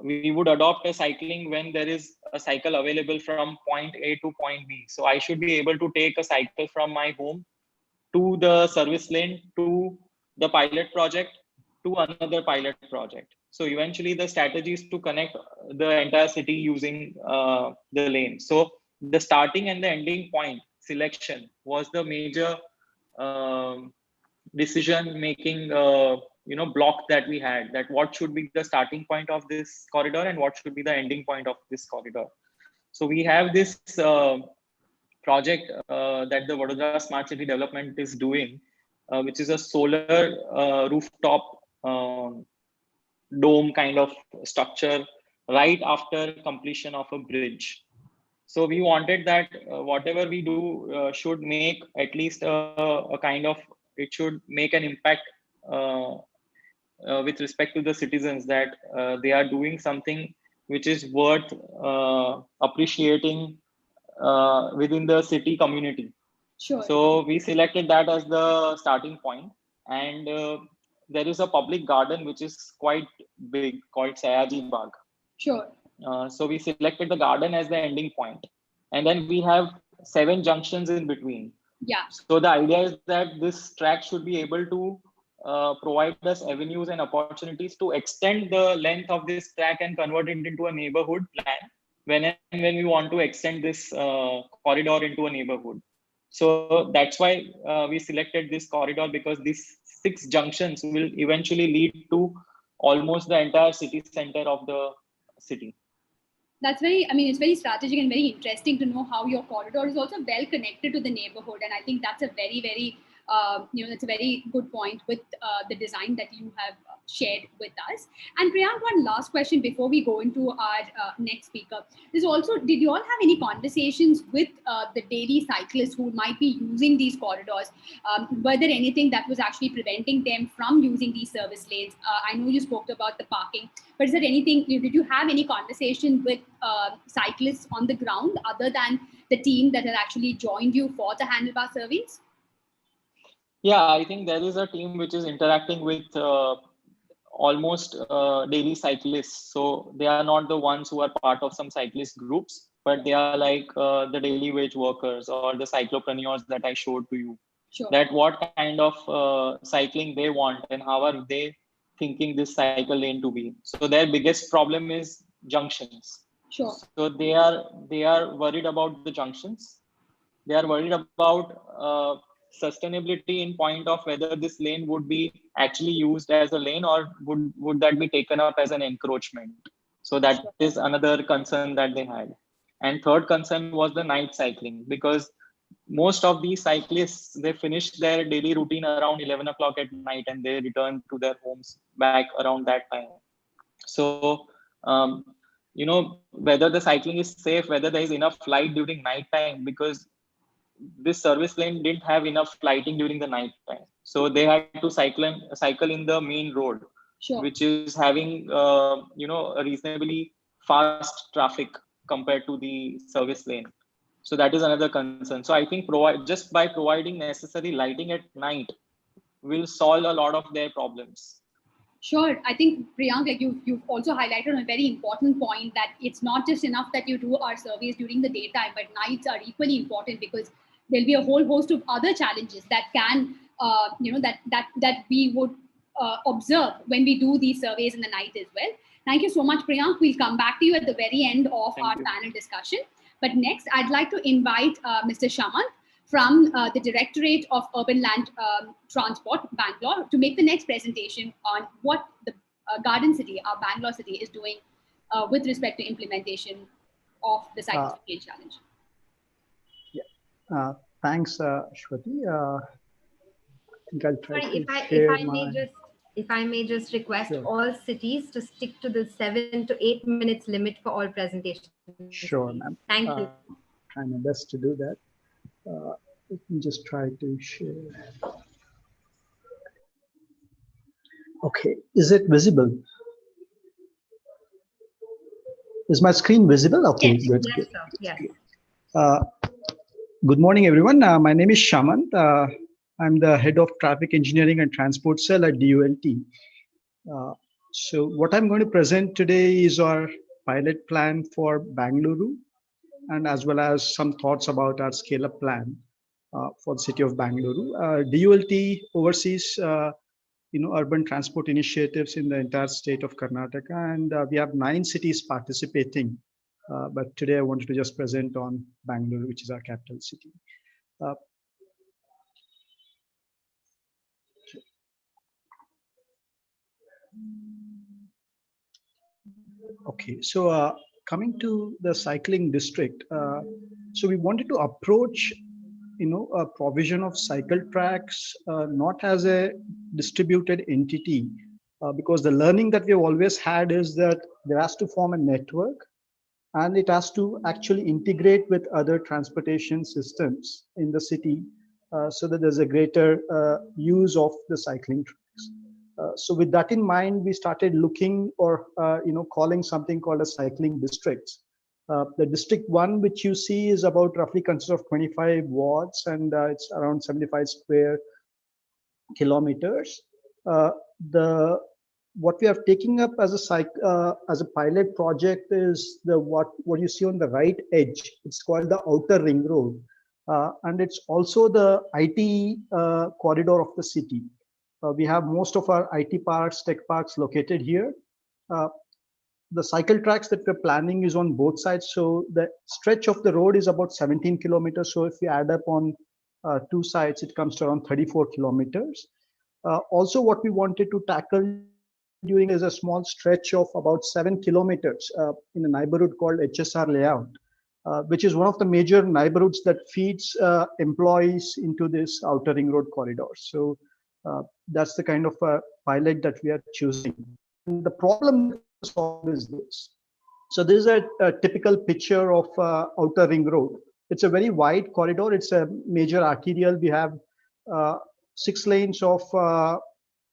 we would adopt a cycling when there is a cycle available from point A to point B. So I should be able to take a cycle from my home to the service lane, to the pilot project, to another pilot project. So eventually the strategy is to connect the entire city using the lane. So the starting and the ending point selection was the major decision making block that we had, that what should be the starting point of this corridor and what should be the ending point of this corridor. So we have this project that the Vadodara Smart City Development is doing, which is a solar rooftop dome kind of structure right after completion of a bridge. So we wanted that whatever we do should make at least a kind of, it should make an impact with respect to the citizens, that they are doing something which is worth appreciating within the city community. Sure. So we selected that as the starting point, and there is a public garden which is quite big called Sayaji Bagh. Sure. So we selected the garden as the ending point, and then we have 7 junctions in between. Yeah. So the idea is that this track should be able to provide us avenues and opportunities to extend the length of this track and convert it into a neighborhood plan when we want to extend this corridor into a neighborhood. So that's why we selected this corridor, because these 6 junctions will eventually lead to almost the entire city center of the city. That's it's very strategic and very interesting to know how your corridor is also well connected to the neighborhood. And I think that's a very, very, that's a very good point with the design that you have shared with us. And Priyank, one last question before we go into our next speaker. Is also, did you all have any conversations with the daily cyclists who might be using these corridors? Were there anything that was actually preventing them from using these service lanes? I know you spoke about the parking, but is there anything, did you have any conversation with cyclists on the ground other than the team that has actually joined you for the handlebar surveys? Yeah, I think there is a team which is interacting with almost daily cyclists. So they are not the ones who are part of some cyclist groups, but they are like the daily wage workers or the cyclopreneurs that I showed to you. Sure. That what kind of cycling they want and how are they thinking this cycle lane to be. So their biggest problem is junctions. Sure. So they are worried about the junctions. They are worried about sustainability in point of whether this lane would be actually used as a lane or would that be taken up as an encroachment. So that is another concern that they had. And third concern was the night cycling, because most of these cyclists, they finish their daily routine around 11 o'clock at night and they return to their homes back around that time. So, whether the cycling is safe, whether there is enough light during night time, because this service lane didn't have enough lighting during the night time. So they had to cycle in the main road, sure, which is having, a reasonably fast traffic compared to the service lane. So that is another concern. So I think just by providing necessary lighting at night will solve a lot of their problems. Sure. I think, Priyank, like you've also highlighted a very important point that it's not just enough that you do our surveys during the daytime, but nights are equally important because there'll be a whole host of other challenges that can, that we would observe when we do these surveys in the night as well. Thank you so much, Priyank. We'll come back to you at the very end of our panel discussion. But next, I'd like to invite Mr. Shamant from the Directorate of Urban Land Transport, Bangalore, to make the next presentation on what the Garden City, our Bangalore city, is doing with respect to implementation of the Cycles4Change challenge. Yeah, thanks, Shwati. I think I'll try Sorry, to share if I may just request Sure. all cities to stick to the 7 to 8 minutes limit for all presentations. Sure, ma'am. Thank you. Try my best to do that. Let me just try to share. Okay, is it visible? Is my screen visible? Okay, Yes, good. yes, Good. sir. Yes. Good morning, everyone. My name is Shamant. I'm the head of traffic engineering and transport cell at DULT. So what I'm going to present today is our pilot plan for Bangalore, and as well as some thoughts about our scale-up plan for the city of Bangalore. DULT oversees urban transport initiatives in the entire state of Karnataka, and we have 9 cities participating. But today I wanted to just present on Bangalore, which is our capital city. Okay, so coming to the cycling district, so we wanted to approach, a provision of cycle tracks not as a distributed entity, because the learning that we've always had is that there has to form a network, and it has to actually integrate with other transportation systems in the city, so that there's a greater use of the cycling tracks. So with that in mind, we started looking or calling something called a cycling districts. The district 1, which you see, is about roughly consists of 25 wards, and it's around 75 square kilometers. What we are taking up as a pilot project is what you see on the right edge. It's called the outer ring road, and it's also the IT corridor of the city. We have most of our IT parks, tech parks located here. The cycle tracks that we're planning is on both sides. So the stretch of the road is about 17 kilometers. So if we add up on 2 sides, it comes to around 34 kilometers. Also, what we wanted to tackle during is a small stretch of about 7 kilometers in a neighborhood called HSR layout, which is one of the major neighborhoods that feeds employees into this outer ring road corridor. So that's the kind of pilot that we are choosing. And the problem to solve is this. So this is a typical picture of outer ring road. It's a very wide corridor. It's a major arterial. We have 6 lanes of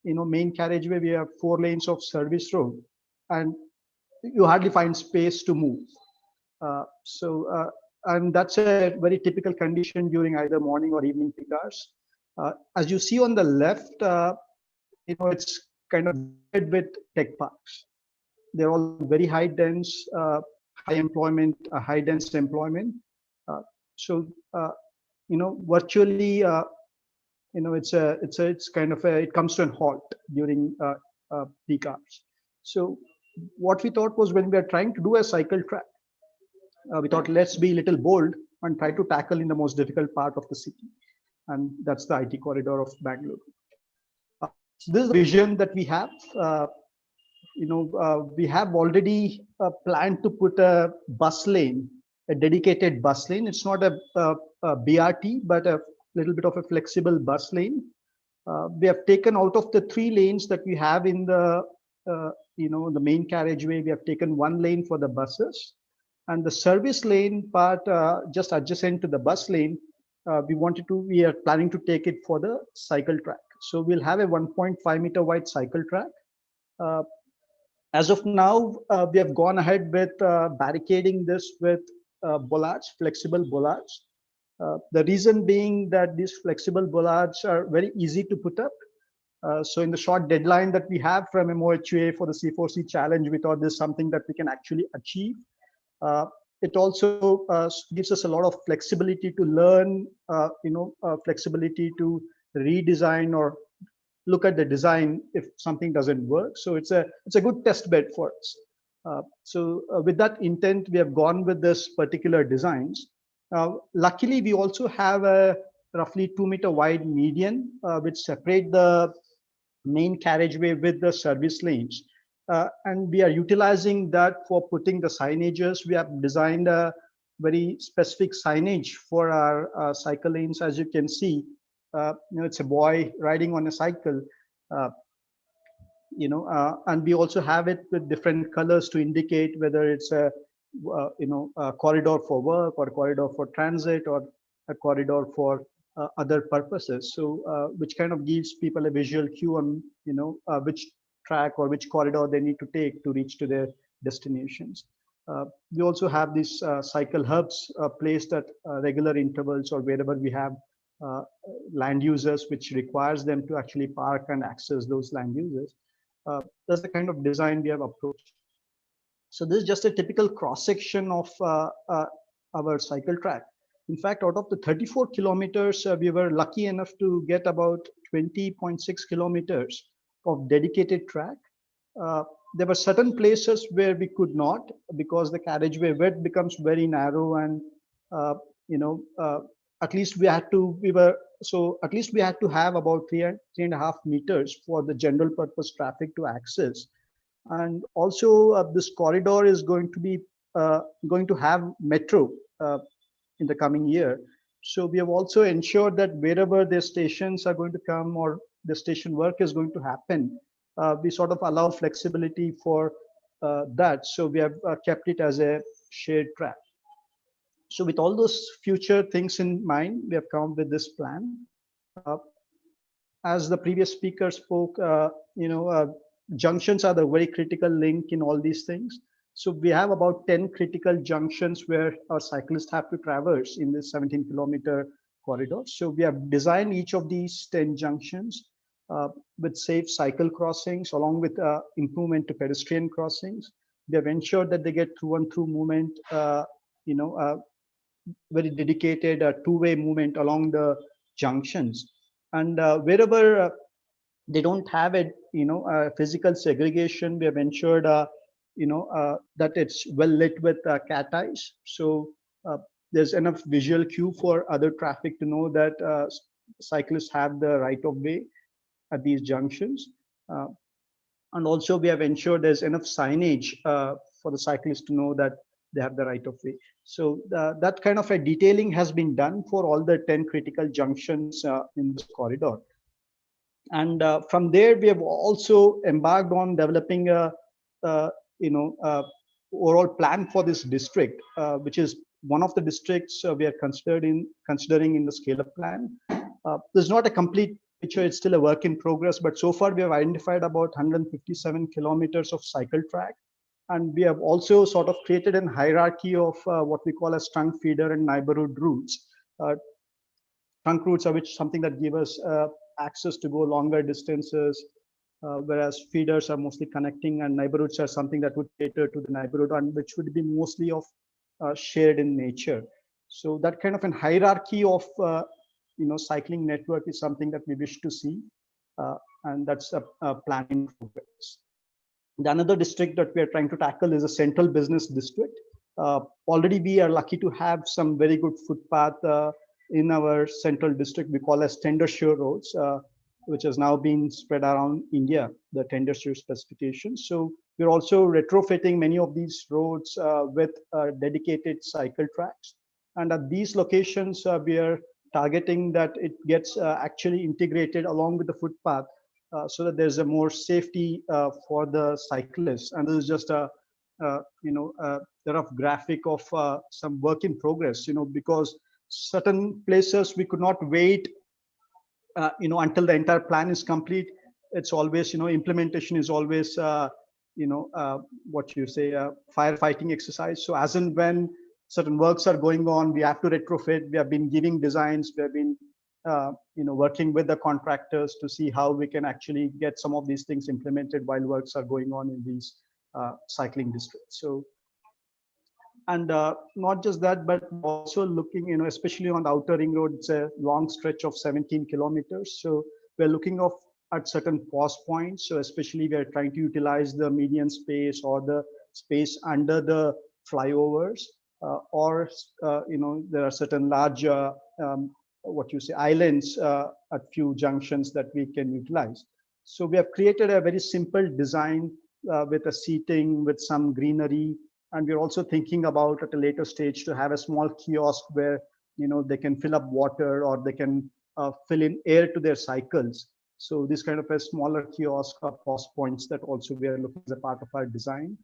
main carriageway. We have 4 lanes of service road, and you hardly find space to move. And that's a very typical condition during either morning or evening peak hours. As you see on the left, it's kind of with tech parks. They're all very high dense, high employment, high dense employment. Virtually, it comes to a halt during peak hours. So what we thought was, when we are trying to do a cycle track, we thought let's be a little bold and try to tackle in the most difficult part of the city, and that's the IT corridor of Bangalore. So this is the vision that we have. We have already planned to put a bus lane, a dedicated bus lane. It's not a BRT, but a little bit of a flexible bus lane. We have taken out of the 3 lanes that we have in the the main carriageway. We have taken 1 lane for the buses, and the service lane part just adjacent to the bus lane. We are planning to take it for the cycle track. So we'll have a 1.5 meter wide cycle track. As of now, we have gone ahead with barricading this with bollards, flexible bollards. The reason being that these flexible bollards are very easy to put up. So in the short deadline that we have from MOHUA for the C4C challenge, we thought this is something that we can actually achieve. It also gives us a lot of flexibility to learn, flexibility to redesign or look at the design if something doesn't work. So it's a good test bed for us. With that intent, we have gone with this particular designs. Luckily, we also have a roughly 2-meter wide median, which separate the main carriageway with the service lanes. And we are utilizing that for putting the signages. We have designed a very specific signage for our cycle lanes. As you can see, it's a boy riding on a cycle, and we also have it with different colors to indicate whether it's a corridor for work or a corridor for transit or a corridor for other purposes. So which kind of gives people a visual cue on which track or which corridor they need to take to reach to their destinations. We also have these cycle hubs placed at regular intervals or wherever we have land users, which requires them to actually park and access those land users. That's the kind of design we have approached. So this is just a typical cross section of our cycle track. In fact, out of the 34 kilometers, we were lucky enough to get about 20.6 kilometers of dedicated track. There were certain places where we could not, because the carriageway width becomes very narrow, and at least we had to have about 3.5 meters for the general purpose traffic to access. And also this corridor is going to have metro in the coming year. So we have also ensured that wherever the stations are going to come or the station work is going to happen, we sort of allow flexibility for that. So we have kept it as a shared track. So with all those future things in mind, we have come up with this plan. As the previous speaker spoke, junctions are the very critical link in all these things. So we have about 10 critical junctions where our cyclists have to traverse in this 17-kilometer corridor. So we have designed each of these 10 junctions with safe cycle crossings, along with improvement to pedestrian crossings. We have ensured that they get through and through movement, very dedicated two-way movement along the junctions. And wherever they don't have a physical segregation, we have ensured that it's well lit with cat eyes. So there's enough visual cue for other traffic to know that cyclists have the right of way at these junctions. And also we have ensured there's enough signage for the cyclists to know that they have the right of way. So that kind of a detailing has been done for all the 10 critical junctions in this corridor. And from there, we have also embarked on developing a overall plan for this district, which is one of the districts we are considering in the scale-up plan. There's not a complete picture; it's still a work in progress. But so far, we have identified about 157 kilometers of cycle track, and we have also sort of created a hierarchy of what we call as trunk feeder and neighborhood routes. Trunk routes are something that give us access to go longer distances, whereas feeders are mostly connecting, and neighborhoods are something that would cater to the neighborhood and which would be mostly of shared in nature. So that kind of a hierarchy of cycling network is something that we wish to see, and that's a plan in progress. The another district that we are trying to tackle is a central business district. Already we are lucky to have some very good footpath in our central district. We call as tender sure roads, which has now been spread around India, the tender sure specifications. So we're also retrofitting many of these roads with dedicated cycle tracks. And at these locations, we are targeting that it gets actually integrated along with the footpath, so that there's a more safety for the cyclists. And this is just a rough graphic of some work in progress, because certain places we could not wait until the entire plan is complete. It's always, implementation is always, what you say, a firefighting exercise. So as and when certain works are going on, we have to retrofit. We have been giving designs. We have been working with the contractors to see how we can actually get some of these things implemented while works are going on in these cycling districts. So, and not just that, but also looking, especially on the outer ring road, it's a long stretch of 17 kilometers. So we're looking at certain pause points. So especially we're trying to utilize the median space or the space under the flyovers, or there are certain large islands at few junctions that we can utilize. So we have created a very simple design with a seating, with some greenery, and we're also thinking about at a later stage to have a small kiosk where they can fill up water or they can fill in air to their cycles. So this kind of a smaller kiosk or pause points that also we are looking as a part of our design.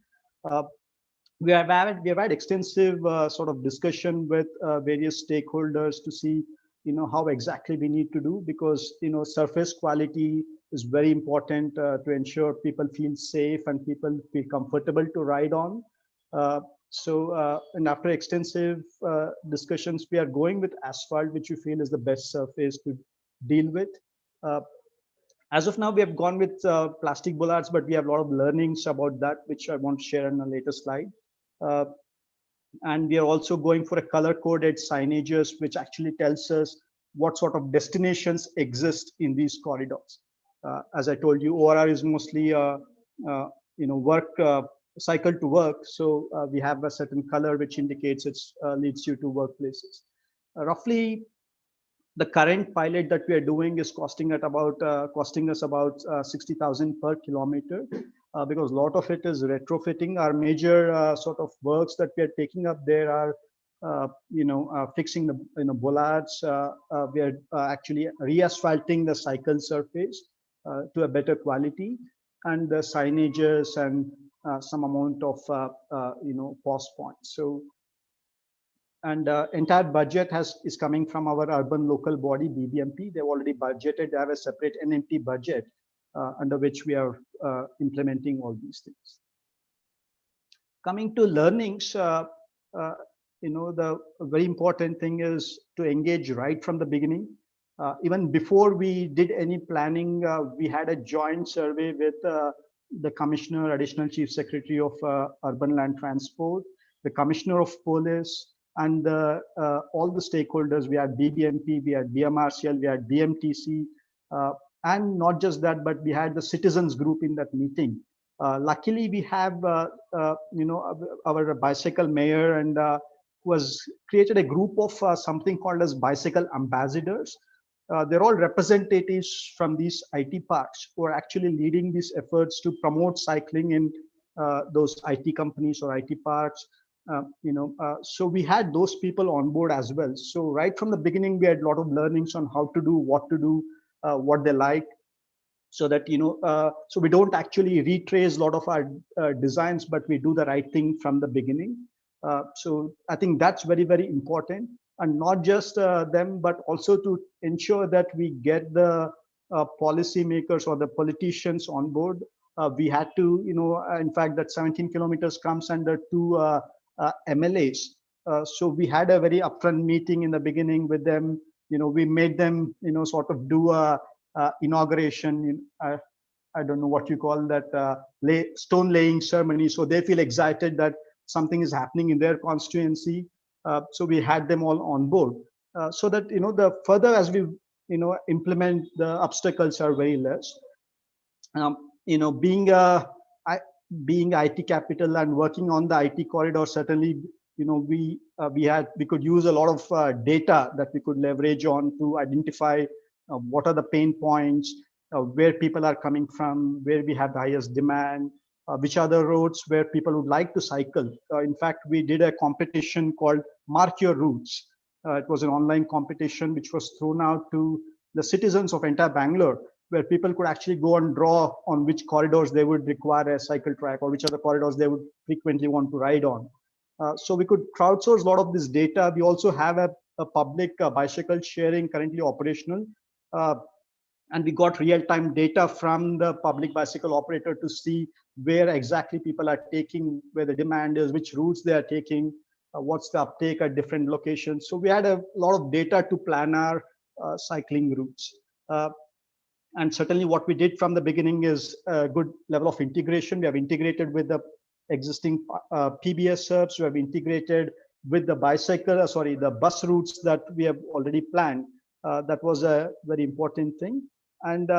We have had extensive sort of discussion with various stakeholders to see how exactly we need to do, because surface quality is very important to ensure people feel safe and people feel comfortable to ride on. And after extensive discussions, we are going with asphalt, which we feel is the best surface to deal with. As of now, we have gone with plastic bollards, but we have a lot of learnings about that, which I want to share in a later slide. And we are also going for a color-coded signages, which actually tells us what sort of destinations exist in these corridors. As I told you, ORR is mostly work, cycle to work. So we have a certain color which indicates it leads you to workplaces. Roughly, the current pilot that we are doing is costing us about 60,000 per kilometer, because a lot of it is retrofitting. Our major sort of works that we are taking up there are fixing the bollards. We are actually re-asphalting the cycle surface to a better quality, and the signages and some amount of pause points. So, and entire budget is coming from our urban local body, BBMP. They've already budgeted. They have a separate NMT budget under which we are implementing all these things. Coming to learnings, the very important thing is to engage right from the beginning. Even before we did any planning, we had a joint survey with the Commissioner, Additional Chief Secretary of Urban Land Transport, the Commissioner of Police, and all the stakeholders. We had BBMP, we had BMRCL, we had BMTC, and not just that, but we had the citizens group in that meeting. Luckily, we have our bicycle mayor, and who has created a group of something called as bicycle ambassadors. They're all representatives from these IT parks who are actually leading these efforts to promote cycling in those IT companies or IT parks. So we had those people on board as well. So right from the beginning, we had a lot of learnings on how to do, what to do, what they like, so that so we don't actually retrace a lot of our designs, but we do the right thing from the beginning. So I think that's very, very important, and not just them, but also to ensure that we get the policymakers or the politicians on board. We had to, in fact, that 17 kilometers comes under two MLAs. So we had a very upfront meeting in the beginning with them. We made them, sort of do a inauguration. I don't know what you call that, stone laying ceremony. So they feel excited that something is happening in their constituency. So we had them all on board, so that the further as we implement, the obstacles are very less. Being IT capital and working on the IT corridor, certainly we could use a lot of data that we could leverage on to identify what are the pain points, where people are coming from, where we have the highest demand, which are the roads where people would like to cycle. In fact, we did a competition called Mark Your Routes. It was an online competition which was thrown out to the citizens of entire Bangalore, where people could actually go and draw on which corridors they would require a cycle track, or which are the corridors they would frequently want to ride on. So we could crowdsource a lot of this data. We also have a public bicycle sharing currently operational. And we got real-time data from the public bicycle operator to see where exactly people are taking, where the demand is, which routes they are taking. what's the uptake at different locations. So we had a lot of data to plan our cycling routes. And certainly what we did from the beginning is a good level of integration. We have integrated with the existing PBS SERPs. We have integrated with the the bus routes that we have already planned. That was a very important thing. And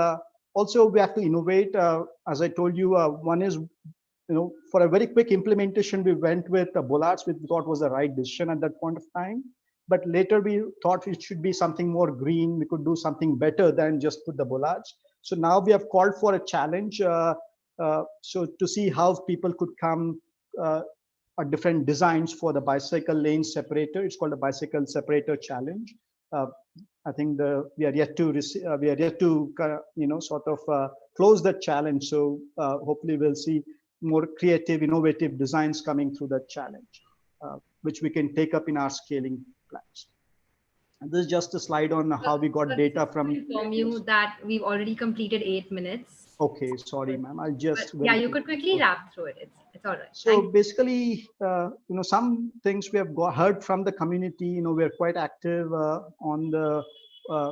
also we have to innovate. As I told you, one is, for a very quick implementation, we went with the bollards, which we thought was the right decision at that point of time. But later we thought it should be something more green. We could do something better than just put the bollards. So now we have called for a challenge. So to see how people could come at different designs for the bicycle lane separator. It's called a bicycle separator challenge. I think we are yet to close that challenge. So hopefully we'll see more creative, innovative designs coming through that challenge, which we can take up in our scaling plans. And this is just a slide on how we got data from. Inform you that we've already completed 8 minutes. Okay, sorry, ma'am. I'll just. Yeah, you could quickly wrap through it. It's all right. So basically, some things we have heard from the community. We're quite active on the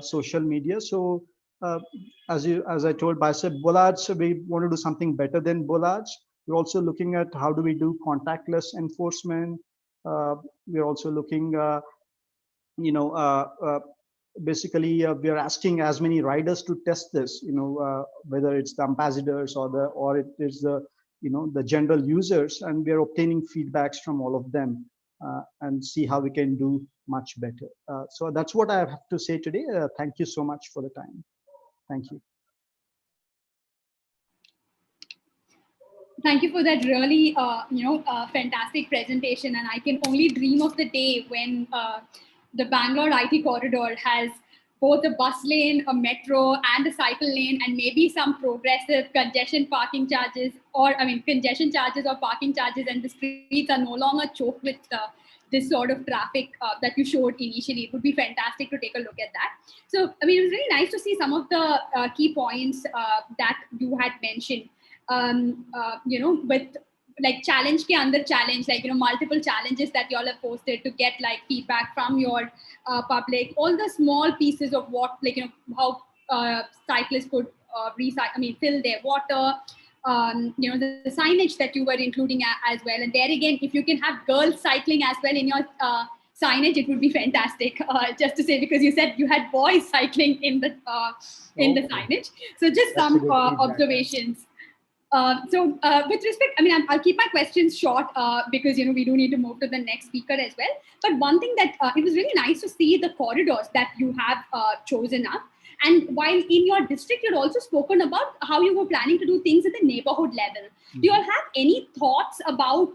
social media. So as I told, bicep bollards, we want to do something better than bollards. We're also looking at how do we do contactless enforcement. We're also looking, basically we are asking as many riders to test this, whether it's the ambassadors or it is the general users, and we are obtaining feedbacks from all of them and see how we can do much better. So that's what I have to say today. Thank you so much for the time. Thank you. Thank you for that really, fantastic presentation. And I can only dream of the day when the Bangalore IT corridor has both a bus lane, a metro, and a cycle lane, and maybe some progressive congestion parking charges, congestion charges or parking charges, and the streets are no longer choked with this sort of traffic that you showed initially. It would be fantastic to take a look at that. So, it was really nice to see some of the key points that you had mentioned. With like challenge ke under challenge, like, multiple challenges that y'all have posted to get like feedback from your public, all the small pieces of what, how cyclists could fill their water, the signage that you were including as well. And there again, if you can have girls cycling as well in your signage, it would be fantastic. Just to say, because you said you had boys cycling in the signage. So just some observations. With respect, I'll keep my questions short because, we do need to move to the next speaker as well. But one thing that it was really nice to see the corridors that you have chosen up. And while in your district, you'd also spoken about how you were planning to do things at the neighborhood level. Mm-hmm. Do you all have any thoughts about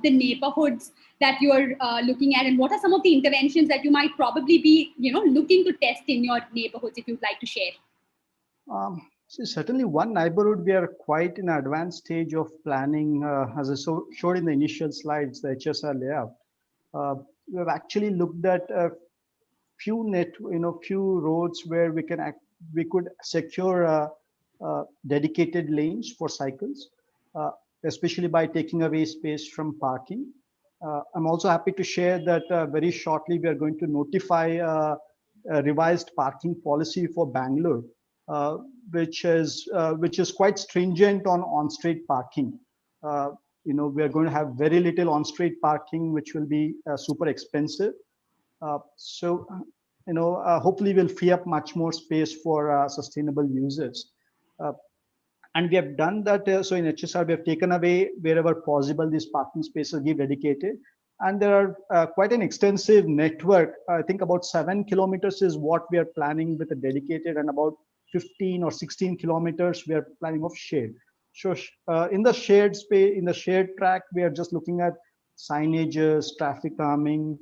the neighborhoods that you're looking at, and what are some of the interventions that you might probably be, looking to test in your neighborhoods, if you'd like to share? So certainly one neighborhood we are quite in an advanced stage of planning, as I showed in the initial slides, the HSR layout. We have actually looked at a few roads where we could secure dedicated lanes for cycles, especially by taking away space from parking. I'm also happy to share that very shortly we are going to notify a revised parking policy for Bangalore, which is quite stringent on street parking. We are going to have very little on street parking, which will be super expensive. Hopefully we'll free up much more space for sustainable users. And we have done that. So in HSR, we have taken away wherever possible these parking spaces, give dedicated. And there are quite an extensive network. I think about 7 kilometers is what we are planning with a dedicated, and about 15 or 16 kilometers we are planning of shared. So in the shared space, in the shared track, we are just looking at signages, traffic calming.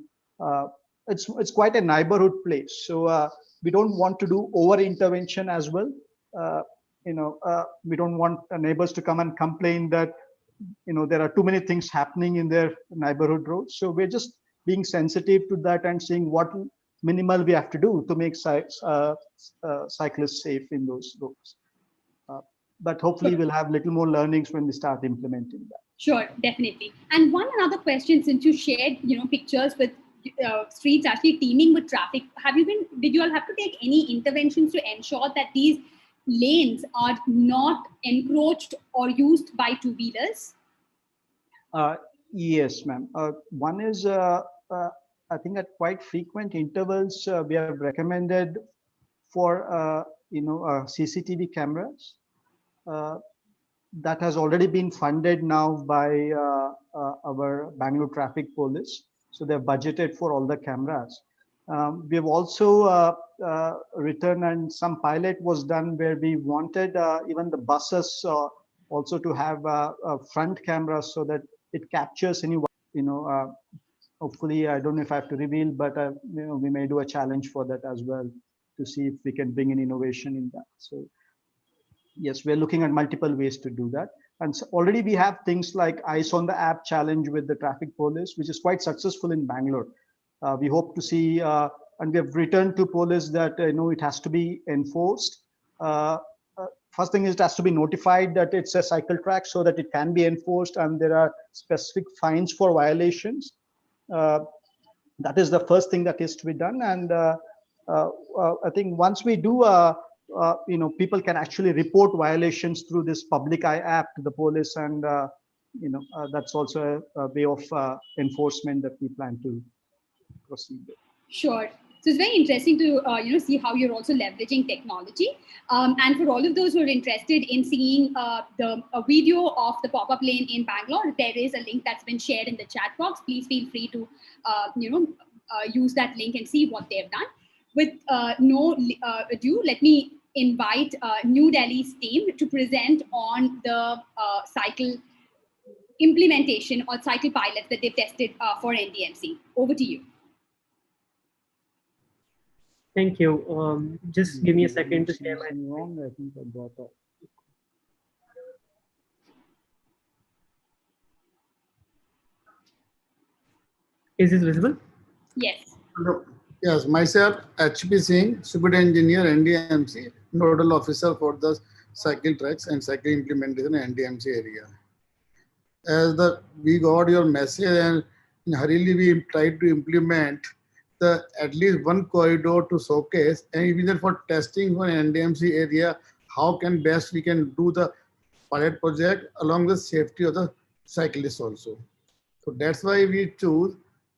It's quite a neighborhood place. So we don't want to do over intervention as well. We don't want neighbors to come and complain that there are too many things happening in their neighborhood roads. So we're just being sensitive to that and seeing what minimal we have to do to make cyclists safe in those roads. But hopefully we'll have little more learnings when we start implementing that. Sure, definitely. And one another question, since you shared, pictures with streets actually teeming with traffic, did you all have to take any interventions to ensure that these lanes are not encroached or used by two-wheelers? Yes, ma'am. One is, I think at quite frequent intervals, we have recommended for, CCTV cameras. That has already been funded now by our Bangalore Traffic Police. So they're budgeted for all the cameras. We have also written, and some pilot was done where we wanted even the buses also to have a front camera so that it captures any, hopefully, I don't know if I have to reveal, but we may do a challenge for that as well to see if we can bring an innovation in that. So yes, we're looking at multiple ways to do that. And so already we have things like Eyes on the App challenge with the traffic police, which is quite successful in Bangalore. We hope to see, and we have written to police that it has to be enforced. First thing is it has to be notified that it's a cycle track so that it can be enforced, and there are specific fines for violations. That is the first thing that is to be done. And I think once we do, people can actually report violations through this public eye app to the police, and that's also a way of enforcement that we plan to proceed with. Sure. So it's very interesting to see how you're also leveraging technology. And for all of those who are interested in seeing a video of the pop-up lane in Bangalore, there is a link that's been shared in the chat box. Please feel free to use that link and see what they've done. With no ado, let me invite New Delhi's team to present on the cycle implementation or cycle pilots that they've tested for NDMC. Over to you. Thank you. Just give me a second to share my screen. I think I brought up. Is this visible? Yes. Yes, myself, HP Singh, Super Engineer, NDMC, Nodal Officer for the cycle tracks and cycle implementation in NDMC area. As we got your message, and hurriedly we tried to implement at least one corridor to showcase, and even for testing for NDMC area, how can best we can do the pilot project along with safety of the cyclists also. So that's why we choose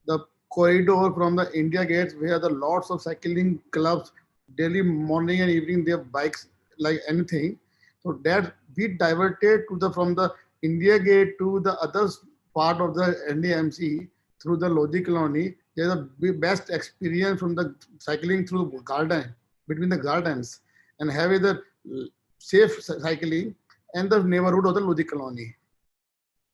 the corridor from the India Gate, where the lots of cycling clubs daily morning and evening they have bikes like anything. So that we diverted to from the India Gate to the other part of the NDMC through the Lodi colony. There's a best experience from the cycling through garden, between the gardens, and having the safe cycling and the neighborhood of the Lodi colony.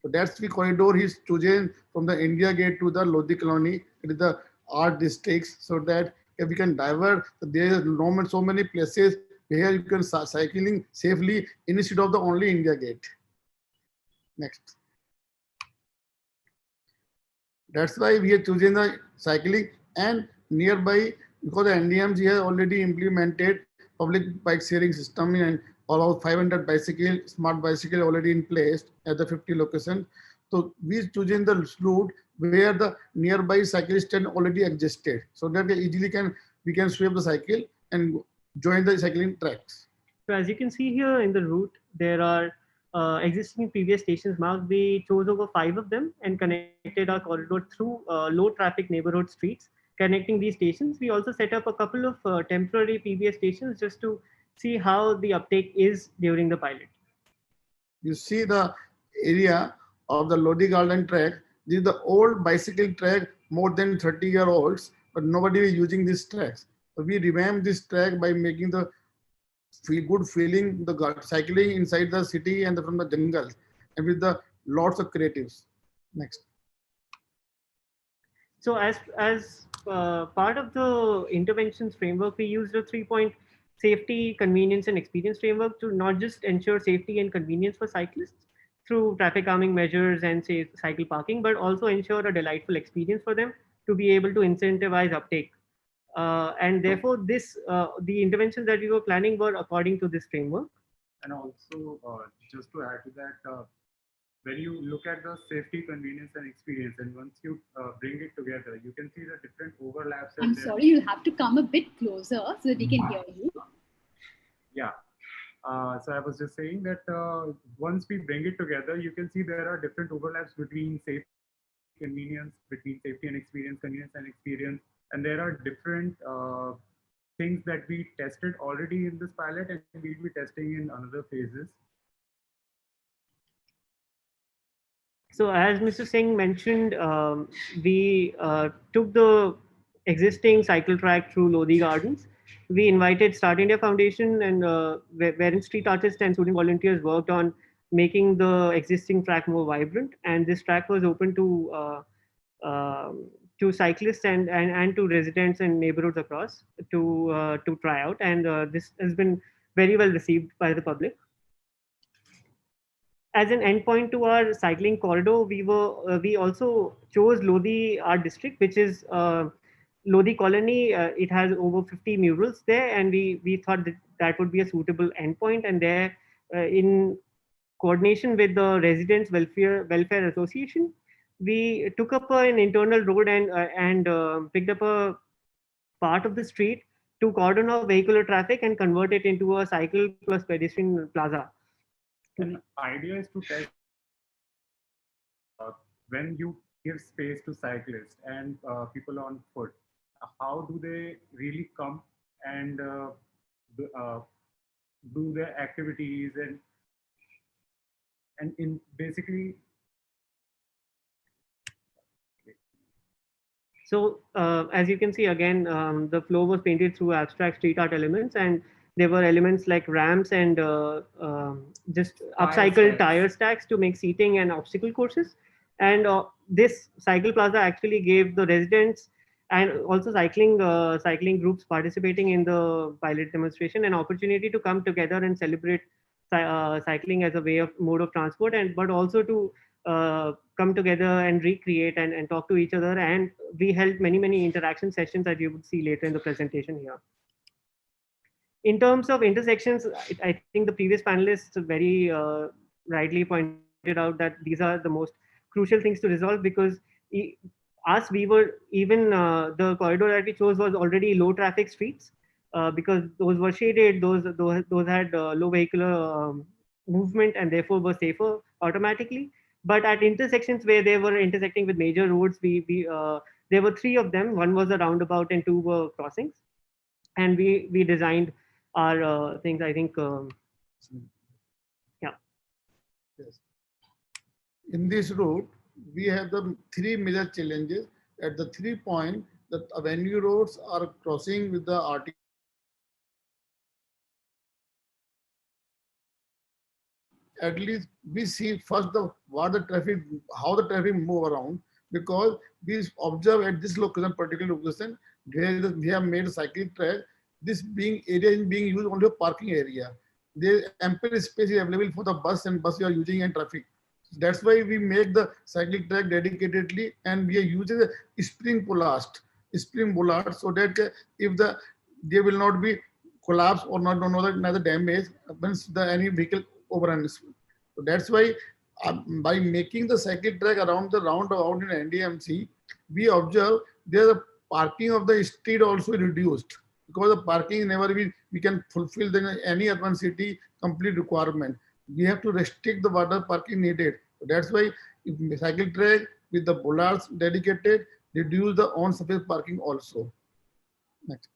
So that's the corridor he's chosen from the India Gate to the Lodi colony. It is the art districts, so that if we can divert, there are so many places where you can start cycling safely instead of the only India Gate. Next. That's why we are choosing the cycling and nearby, because the NDMC has already implemented public bike sharing system and about 500 smart bicycle already in place at the 50 locations. So we choosing the route where the nearby cycle stand already existed, so that we can swap the cycle and join the cycling tracks. So as you can see here in the route, there are existing previous stations marked. We chose over 5 of them and connected our corridor through low traffic neighborhood streets. Connecting these stations, we also set up a couple of temporary PBS stations just to see how the uptake is during the pilot. You see the area of the Lodi Garden track. This is the old bicycle track, more than 30-year-olds, but nobody is using these tracks. So we revamped this track by making the good feeling, the cycling inside the city and from the jungle, and with the lots of creatives. Next. So as part of the interventions framework, we used a 3-point safety, convenience, and experience framework to not just ensure safety and convenience for cyclists through traffic calming measures and say cycle parking, but also ensure a delightful experience for them to be able to incentivize uptake. And therefore, the interventions that we were planning were according to this framework. And also, just to add to that, when you look at the safety, convenience, and experience, and once you bring it together, you can see the different overlaps. I'm sorry, you'll have to come a bit closer so that we can hear you. Yeah. So I was just saying that once we bring it together, you can see there are different overlaps between safety, convenience, between safety and experience, convenience and experience, and there are different things that we tested already in this pilot, and we'll be testing in another phases. So as Mr. Singh mentioned, we took the existing cycle track through Lodi Gardens. We invited Start India Foundation, and wherein street artists and student volunteers worked on making the existing track more vibrant. And this track was open to cyclists and to residents and neighborhoods across to try out. And this has been very well received by the public. As an endpoint to our cycling corridor, we also chose Lodi Art District, which is Lodi Colony. It has over 50 murals there, and we thought that would be a suitable endpoint. And there, in coordination with the Residents Welfare Association, we took up an internal road and picked up a part of the street to cordon off vehicular traffic and convert it into a cycle plus pedestrian plaza. The idea is to test when you give space to cyclists and people on foot, how do they really come and do their activities and in basically. So as you can see again, the floor was painted through abstract street art elements, and there were elements like ramps and just upcycled tire stacks to make seating and obstacle courses. And this cycle plaza actually gave the residents and also cycling groups participating in the pilot demonstration an opportunity to come together and celebrate cycling as a mode of transport, and but also to come together and recreate and talk to each other. And we held many interaction sessions that you would see later in the presentation here. In terms of intersections, I think the previous panelists very rightly pointed out that these are the most crucial things to resolve, because we were even the corridor that we chose was already low traffic streets, because those were shaded, those had low vehicular movement and therefore were safer automatically. But at intersections where they were intersecting with major roads, there were 3 of them. One was a roundabout and 2 were crossings, and we designed our things. I think, yeah. Yes. In this route, we have the 3 major challenges. At the 3 points, the avenue roads are crossing with the RT. At least we see first how the traffic move around, because we observe at this location, particular location, where we have made a cycling track. This area is being used only a parking area. There ample space is available for the bus you are using and traffic. That's why we make the cycling track dedicatedly, and we are using a spring bollard, so that if they will not be collapse or not another damage once any vehicle overruns. So that's why by making the cycle track around the roundabout in NDMC, we observe the parking of the street also reduced, because the parking never we can fulfill any urban city complete requirement. We have to restrict the water parking needed. So that's why if cycle track with the bollards dedicated, reduce the on-surface parking also. Next.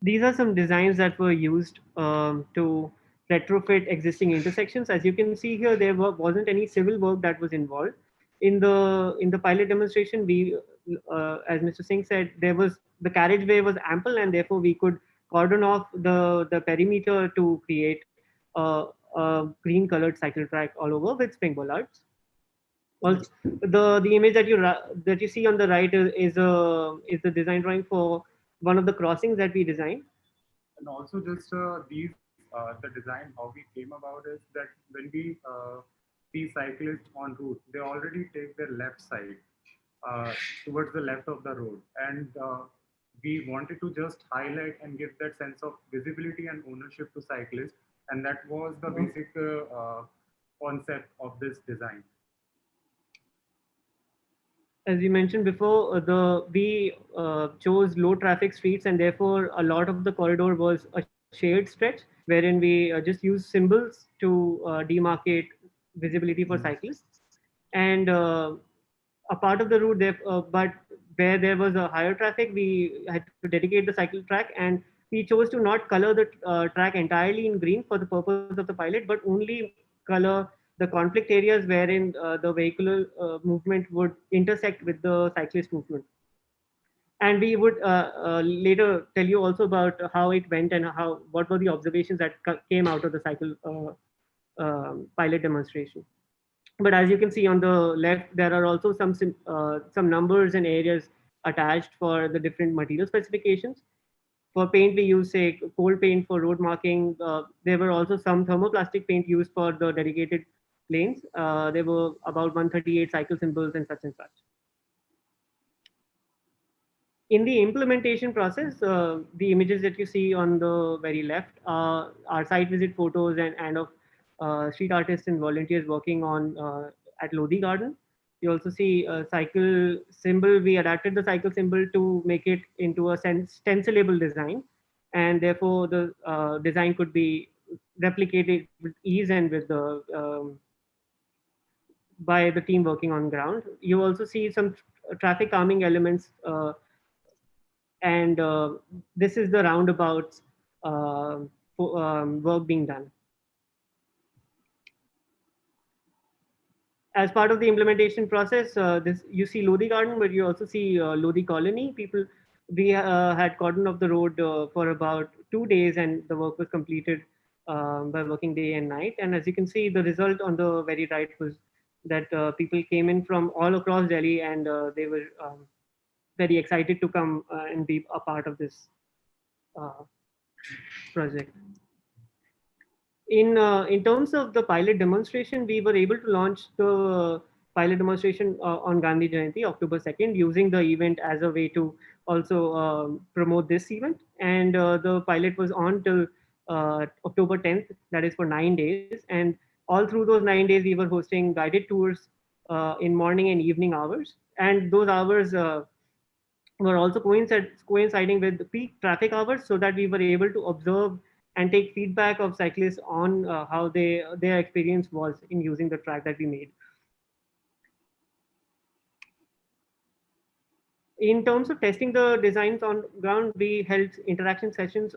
These are some designs that were used to retrofit existing intersections. As you can see here, there wasn't any civil work that was involved. In the pilot demonstration, as Mr. Singh said, the carriageway was ample, and therefore we could cordon off the perimeter to create a green colored cycle track all over with spring bollards. Also, the image that you see on the right is the design drawing for one of the crossings that we designed. And also just the design, how we came about is that when we see cyclists en route, they already take their left side towards the left of the road. And we wanted to just highlight and give that sense of visibility and ownership to cyclists. And that was the basic concept of this design? As you mentioned before, we chose low traffic streets, and therefore a lot of the corridor was a shared stretch wherein we just use symbols to demarcate visibility for cyclists. And a part of the route there, but where there was a higher traffic, we had to dedicate the cycle track, and we chose to not color the track entirely in green for the purpose of the pilot, but only color the conflict areas wherein the vehicular movement would intersect with the cyclist movement. And we would later tell you also about how it went and what were the observations that came out of the cycle pilot demonstration. But as you can see on the left, there are also some numbers and areas attached for the different material specifications. For paint, we use, say, cold paint for road marking. There were also some thermoplastic paint used for the dedicated lanes. There were about 138 cycle symbols and such. In the implementation process, the images that you see on the very left are site visit photos and of street artists and volunteers working on at Lodi Garden. You also see a cycle symbol. We adapted the cycle symbol to make it into a stencilable design, and therefore the design could be replicated with ease and with the by the team working on ground. You also see some traffic calming elements, and this is the roundabouts work being done. As part of the implementation process, this you see Lodi Garden, but you also see Lodi Colony. We had cordon of the road for about 2 days, and the work was completed by working day and night. And as you can see, the result on the very right was that people came in from all across Delhi, and they were very excited to come and be a part of this project. In terms of the pilot demonstration, we were able to launch the pilot demonstration on Gandhi Jayanti, October 2nd, using the event as a way to also promote this event. And the pilot was on till October 10th, that is for 9 days. And all through those 9 days, we were hosting guided tours in morning and evening hours. And those hours were also coinciding with the peak traffic hours, so that we were able to observe and take feedback of cyclists on how their experience was in using the track that we made. In terms of testing the designs on ground, we held interaction sessions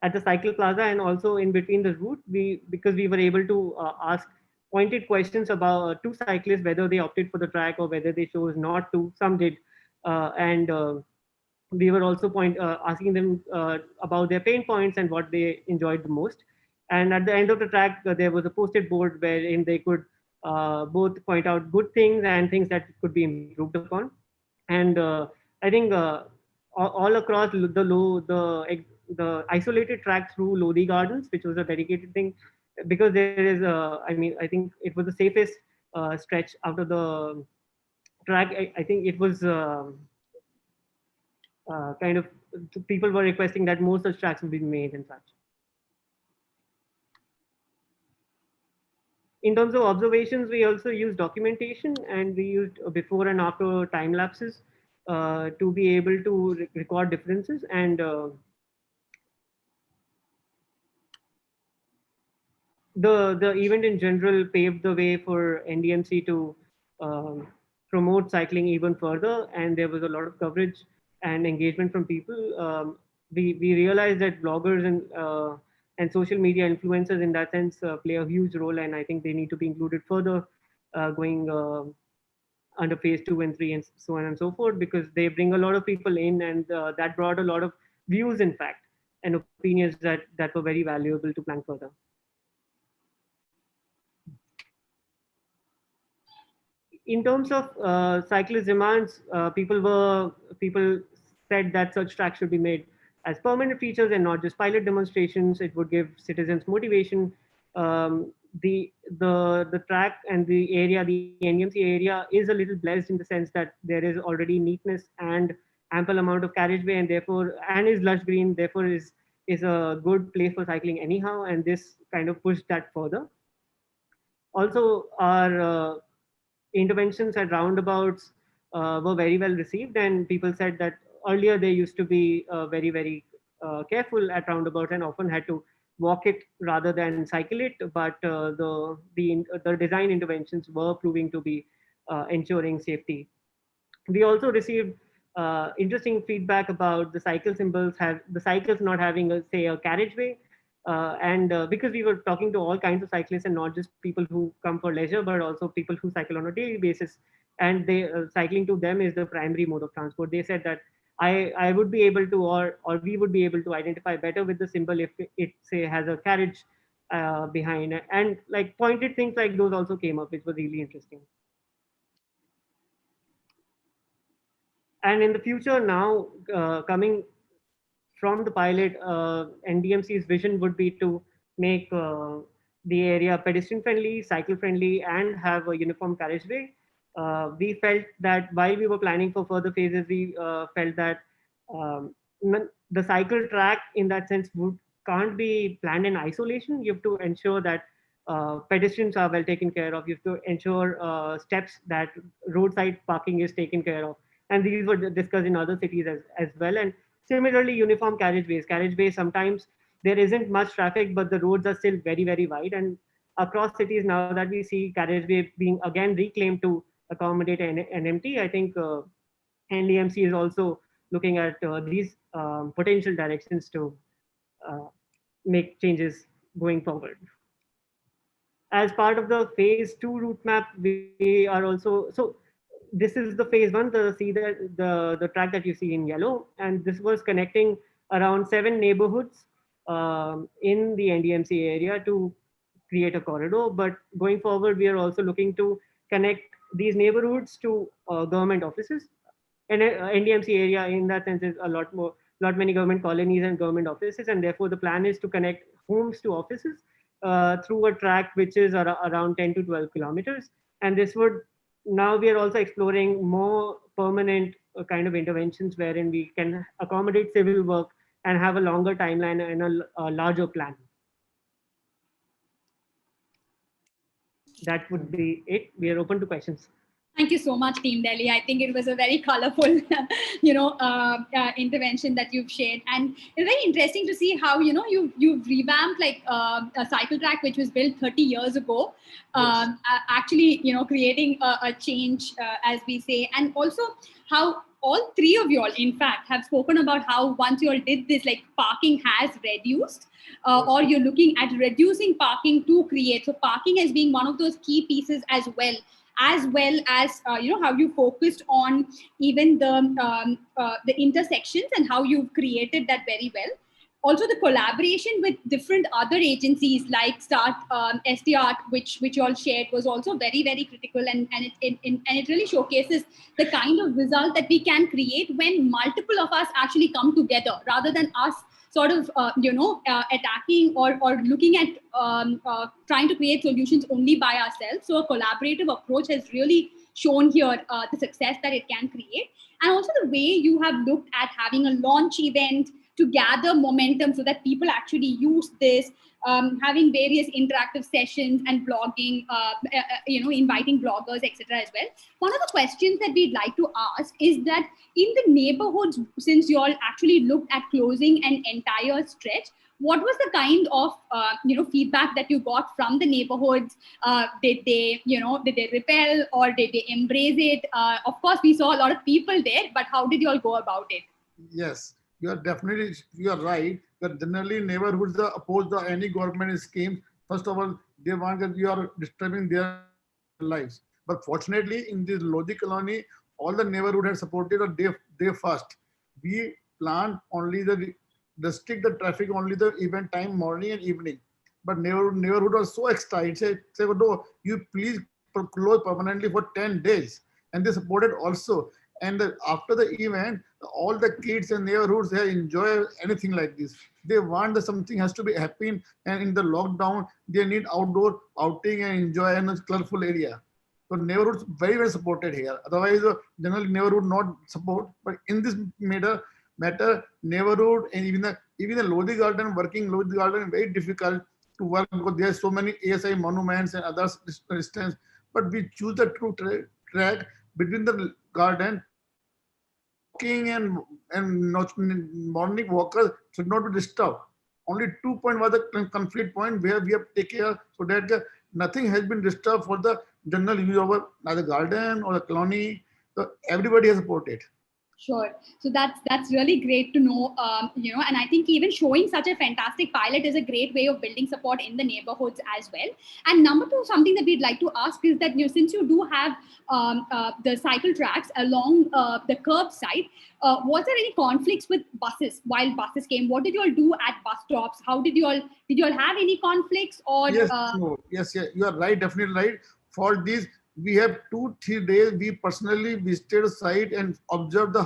at the cycle plaza and also in between the route. Because we were able to ask pointed questions about to cyclists, whether they opted for the track or whether they chose not to. Some did, and we were also asking them about their pain points and what they enjoyed the most. And at the end of the track, there was a posted board wherein they could both point out good things and things that could be improved upon. And I think all across the isolated track through Lodi Gardens, which was a dedicated thing, because there is I think it was the safest stretch out of the track. I think it was kind of, people were requesting that more such tracks would be made and such. In terms of observations, we also used documentation, and we used before and after time lapses to be able to record differences. And the event in general paved the way for NDMC to promote cycling even further, and there was a lot of coverage and engagement from people. We realized that bloggers and social media influencers in that sense play a huge role, and I think they need to be included further going under phase 2 and 3 and so on and so forth, because they bring a lot of people in, and that brought a lot of views, in fact, and opinions that were very valuable to plan further. In terms of cyclist demands, people said that such tracks should be made as permanent features and not just pilot demonstrations. It would give citizens motivation. The track and the area, the NDMC area, is a little blessed in the sense that there is already neatness and ample amount of carriageway, and is lush green, therefore is a good place for cycling anyhow. And this kind of pushed that further. Also, our interventions at roundabouts were very well received, and people said that earlier they used to be very careful at roundabouts and often had to walk it rather than cycle it. But the design interventions were proving to be ensuring safety. We also received interesting feedback about the cycle symbols, have the cycles not having a, say, a carriageway, and because we were talking to all kinds of cyclists and not just people who come for leisure, but also people who cycle on a daily basis, and they cycling to them is the primary mode of transport. They said that I would be able to, or we would be able to identify better with the symbol if it say has a carriage behind, and like pointed things like those also came up, which was really interesting. And in the future now, coming from the pilot, NDMC's vision would be to make the area pedestrian friendly, cycle friendly, and have a uniform carriageway. We felt that while we were planning for further phases, we felt that um, the cycle track in that sense can't be planned in isolation. You have to ensure that pedestrians are well taken care of. You have to ensure steps that roadside parking is taken care of. And these were discussed in other cities as well. And similarly, uniform carriageways. Carriageways, sometimes there isn't much traffic, but the roads are still very wide. And across cities, now that we see carriageway being again reclaimed to accommodate an NMT, I think NDMC is also looking at these potential directions to uh, make changes going forward. As part of the phase 2 route map, we are also, so this is the phase 1, the track that you see in yellow, and this was connecting around 7 neighborhoods in the NDMC area to create a corridor. But going forward, we are also looking to connect these neighborhoods to government offices. And NDMC area in that sense is a lot many government colonies and government offices, and therefore the plan is to connect homes to offices through a track which is around 10 to 12 kilometers. And this would, now we are also exploring more permanent kind of interventions wherein we can accommodate civil work and have a longer timeline and a larger plan. That would be it. We are open to questions. Thank you so much, Team Delhi. I think it was a very colorful, intervention that you've shared, and it's very interesting to see how you've revamped like a cycle track which was built 30 years ago, Yes. actually creating a change, as we say, and also how all three of you all, in fact, have spoken about how once you all did this, like parking has reduced. Or you're looking at reducing parking to create. So parking as being one of those key pieces as well as how you focused on even the intersections and how you've created that very well. Also, the collaboration with different other agencies like START, which you all shared, was also very critical, and it really showcases the kind of result that we can create when multiple of us actually come together, rather than us sort of attacking or looking at trying to create solutions only by ourselves. So a collaborative approach has really shown here the success that it can create. And also the way you have looked at having a launch event to gather momentum so that people actually use this, having various interactive sessions and blogging, inviting bloggers, etc. as well. One of the questions that we'd like to ask is that in the neighborhoods, since you all actually looked at closing an entire stretch, what was the kind of feedback that you got from the neighborhoods? Did they repel or did they embrace it? Of course, we saw a lot of people there, but how did you all go about it? Yes, you are right. That generally neighborhoods oppose any government scheme. First of all, they want that you are disturbing their lives. But fortunately, in this Lodi colony, all the neighborhood had supported a day first. We planned only restrict the traffic only the event time, morning and evening. But neighborhood was so excited. Say, no, you please close permanently for 10 days. And they supported also. And after the event, all the kids and neighborhoods, they enjoy anything like this. They want that something has to be happening. And in the lockdown, they need outdoor outing and enjoy in a colorful area. So neighborhoods very supported here. Otherwise, generally neighborhood not support. But in this matter, neighborhood and even the Lodi garden, working Lodi garden, very difficult to work because there are so many ASI monuments and other distance. But we choose the true track between the garden. Walking and morning walkers should not be disturbed. Only 2 point was the conflict point where we have to take care so that nothing has been disturbed for the general use of the garden or the colony. So everybody has supported. Sure. So that's really great to know, and I think even showing such a fantastic pilot is a great way of building support in the neighborhoods as well. And number two, something that we'd like to ask is that, since you do have the cycle tracks along the curb side, was there any conflicts with buses while buses came? What did you all do at bus stops? How did you all have any conflicts or? Yes, no, yes, you are right, definitely right. For these, we have 2-3 days. We personally visited the site and observed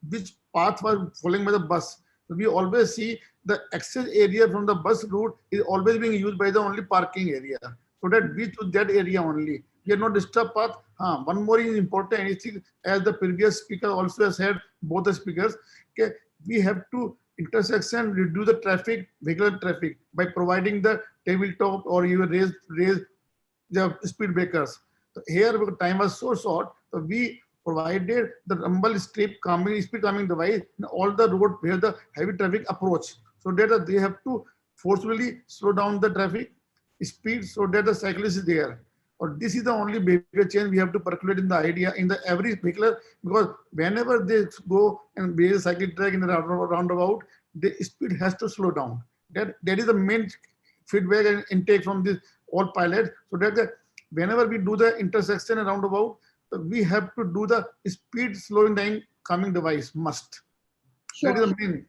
which path was following by the bus. So we always see the access area from the bus route is always being used by the only parking area. So that we choose that area only. We are not disturbed path. One more is important. Anything as the previous speaker also has said, both the speakers. Okay, we have to intersection reduce the traffic, vehicular traffic by providing the tabletop or even raise the speed breakers. So here, because time was so short, so we provided the rumble strip speed calming device in all the road where the heavy traffic approach. So that they have to forcefully slow down the traffic speed so that the cyclist is there. Or this is the only behavior change we have to percolate in the idea in the every vehicle, because whenever they go and build a cycle track in the roundabout, the speed has to slow down. That is the main feedback and intake from this all pilots. So that whenever we do the intersection and roundabout, we have to do the speed slowing down calming device must. Sure. That is the main.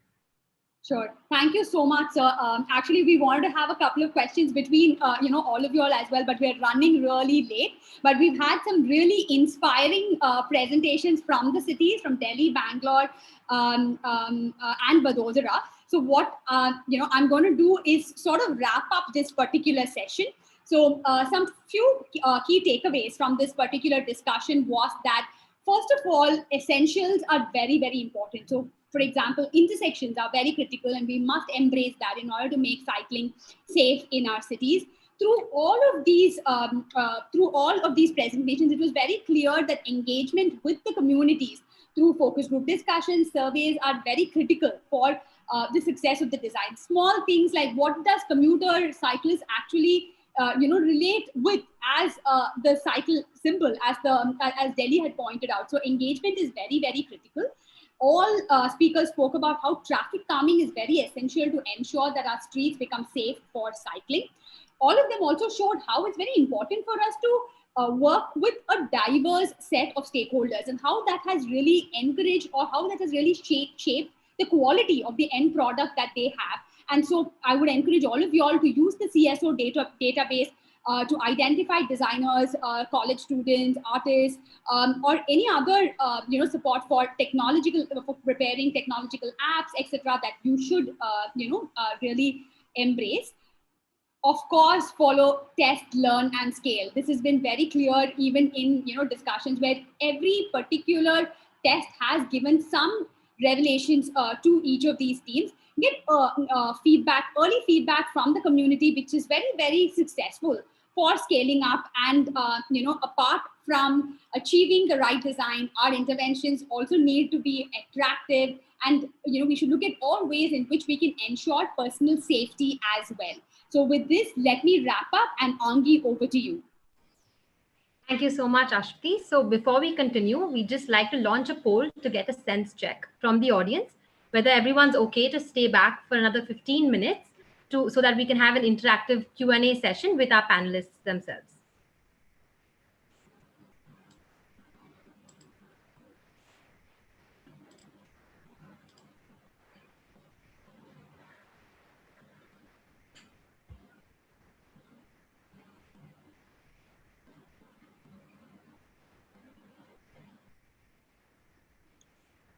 Sure. Thank you so much, sir. Actually, we wanted to have a couple of questions between, all of you all as well, but we're running really late. But we've had some really inspiring presentations from the cities, from Delhi, Bangalore, and Vadodara. So what, I'm going to do is sort of wrap up this particular session. So some few key takeaways from this particular discussion was that, first of all, essentials are very, very important. So, for example, intersections are very critical, and we must embrace that in order to make cycling safe in our cities. Through all of these presentations, it was very clear that engagement with the communities through focus group discussions, surveys are very critical for the success of the design. Small things like what does commuter cyclists actually relate with as the cycle symbol, as Delhi had pointed out. So engagement is very, very critical. All speakers spoke about how traffic calming is very essential to ensure that our streets become safe for cycling. All of them also showed how it's very important for us to work with a diverse set of stakeholders, and how that has really encouraged, or how that has really shaped the quality of the end product that they have. And so I would encourage all of you all to use the CSO database to identify designers, college students, artists, or any other support for preparing technological apps, etc. that you should really embrace. Of course, follow, test, learn, and scale. This has been very clear even in discussions where every particular test has given some revelations to each of these teams. Get early feedback from the community, which is very, very successful for scaling up. And apart from achieving the right design, our interventions also need to be attractive, and we should look at all ways in which we can ensure personal safety as well. So with this, let me wrap up, and Angi, over to you. Thank you so much, Ashwati. So before we continue, we'd just like to launch a poll to get a sense check from the audience, whether everyone's okay to stay back for another 15 minutes so that we can have an interactive Q&A session with our panelists themselves.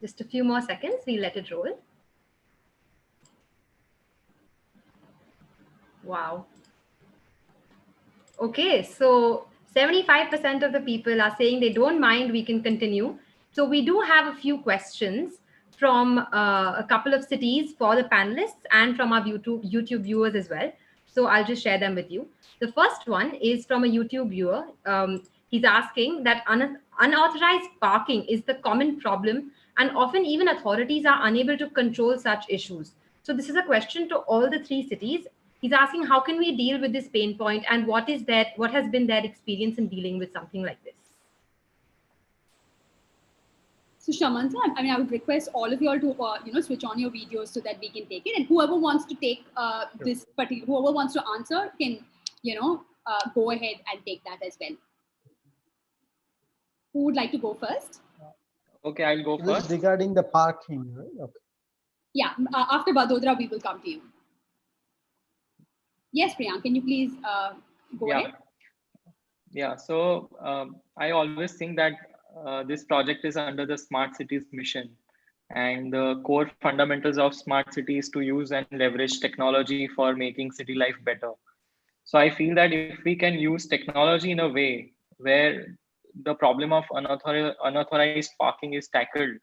Just a few more seconds, we'll let it roll. Wow. Okay, so 75% of the people are saying they don't mind, we can continue. So we do have a few questions from a couple of cities for the panelists and from our YouTube viewers as well. So I'll just share them with you. The first one is from a YouTube viewer. He's asking that unauthorized parking is the common problem, and often even authorities are unable to control such issues. So this is a question to all the three cities. He's asking how can we deal with this pain point, and what has been their experience in dealing with something like this. So Shamanta, I mean, I would request all of you all to switch on your videos so that we can take it. And whoever wants to take this particular, whoever wants to answer can, go ahead and take that as well. Who would like to go first? Okay, I'll go This first. is regarding the parking, right? Okay. Yeah, after Vadodara, we will come to you. Yes, Priyank, can you please go ahead? Yeah, so I always think that this project is under the Smart Cities mission, and the core fundamentals of smart cities to use and leverage technology for making city life better. So I feel that if we can use technology in a way where the problem of unauthorized parking is tackled,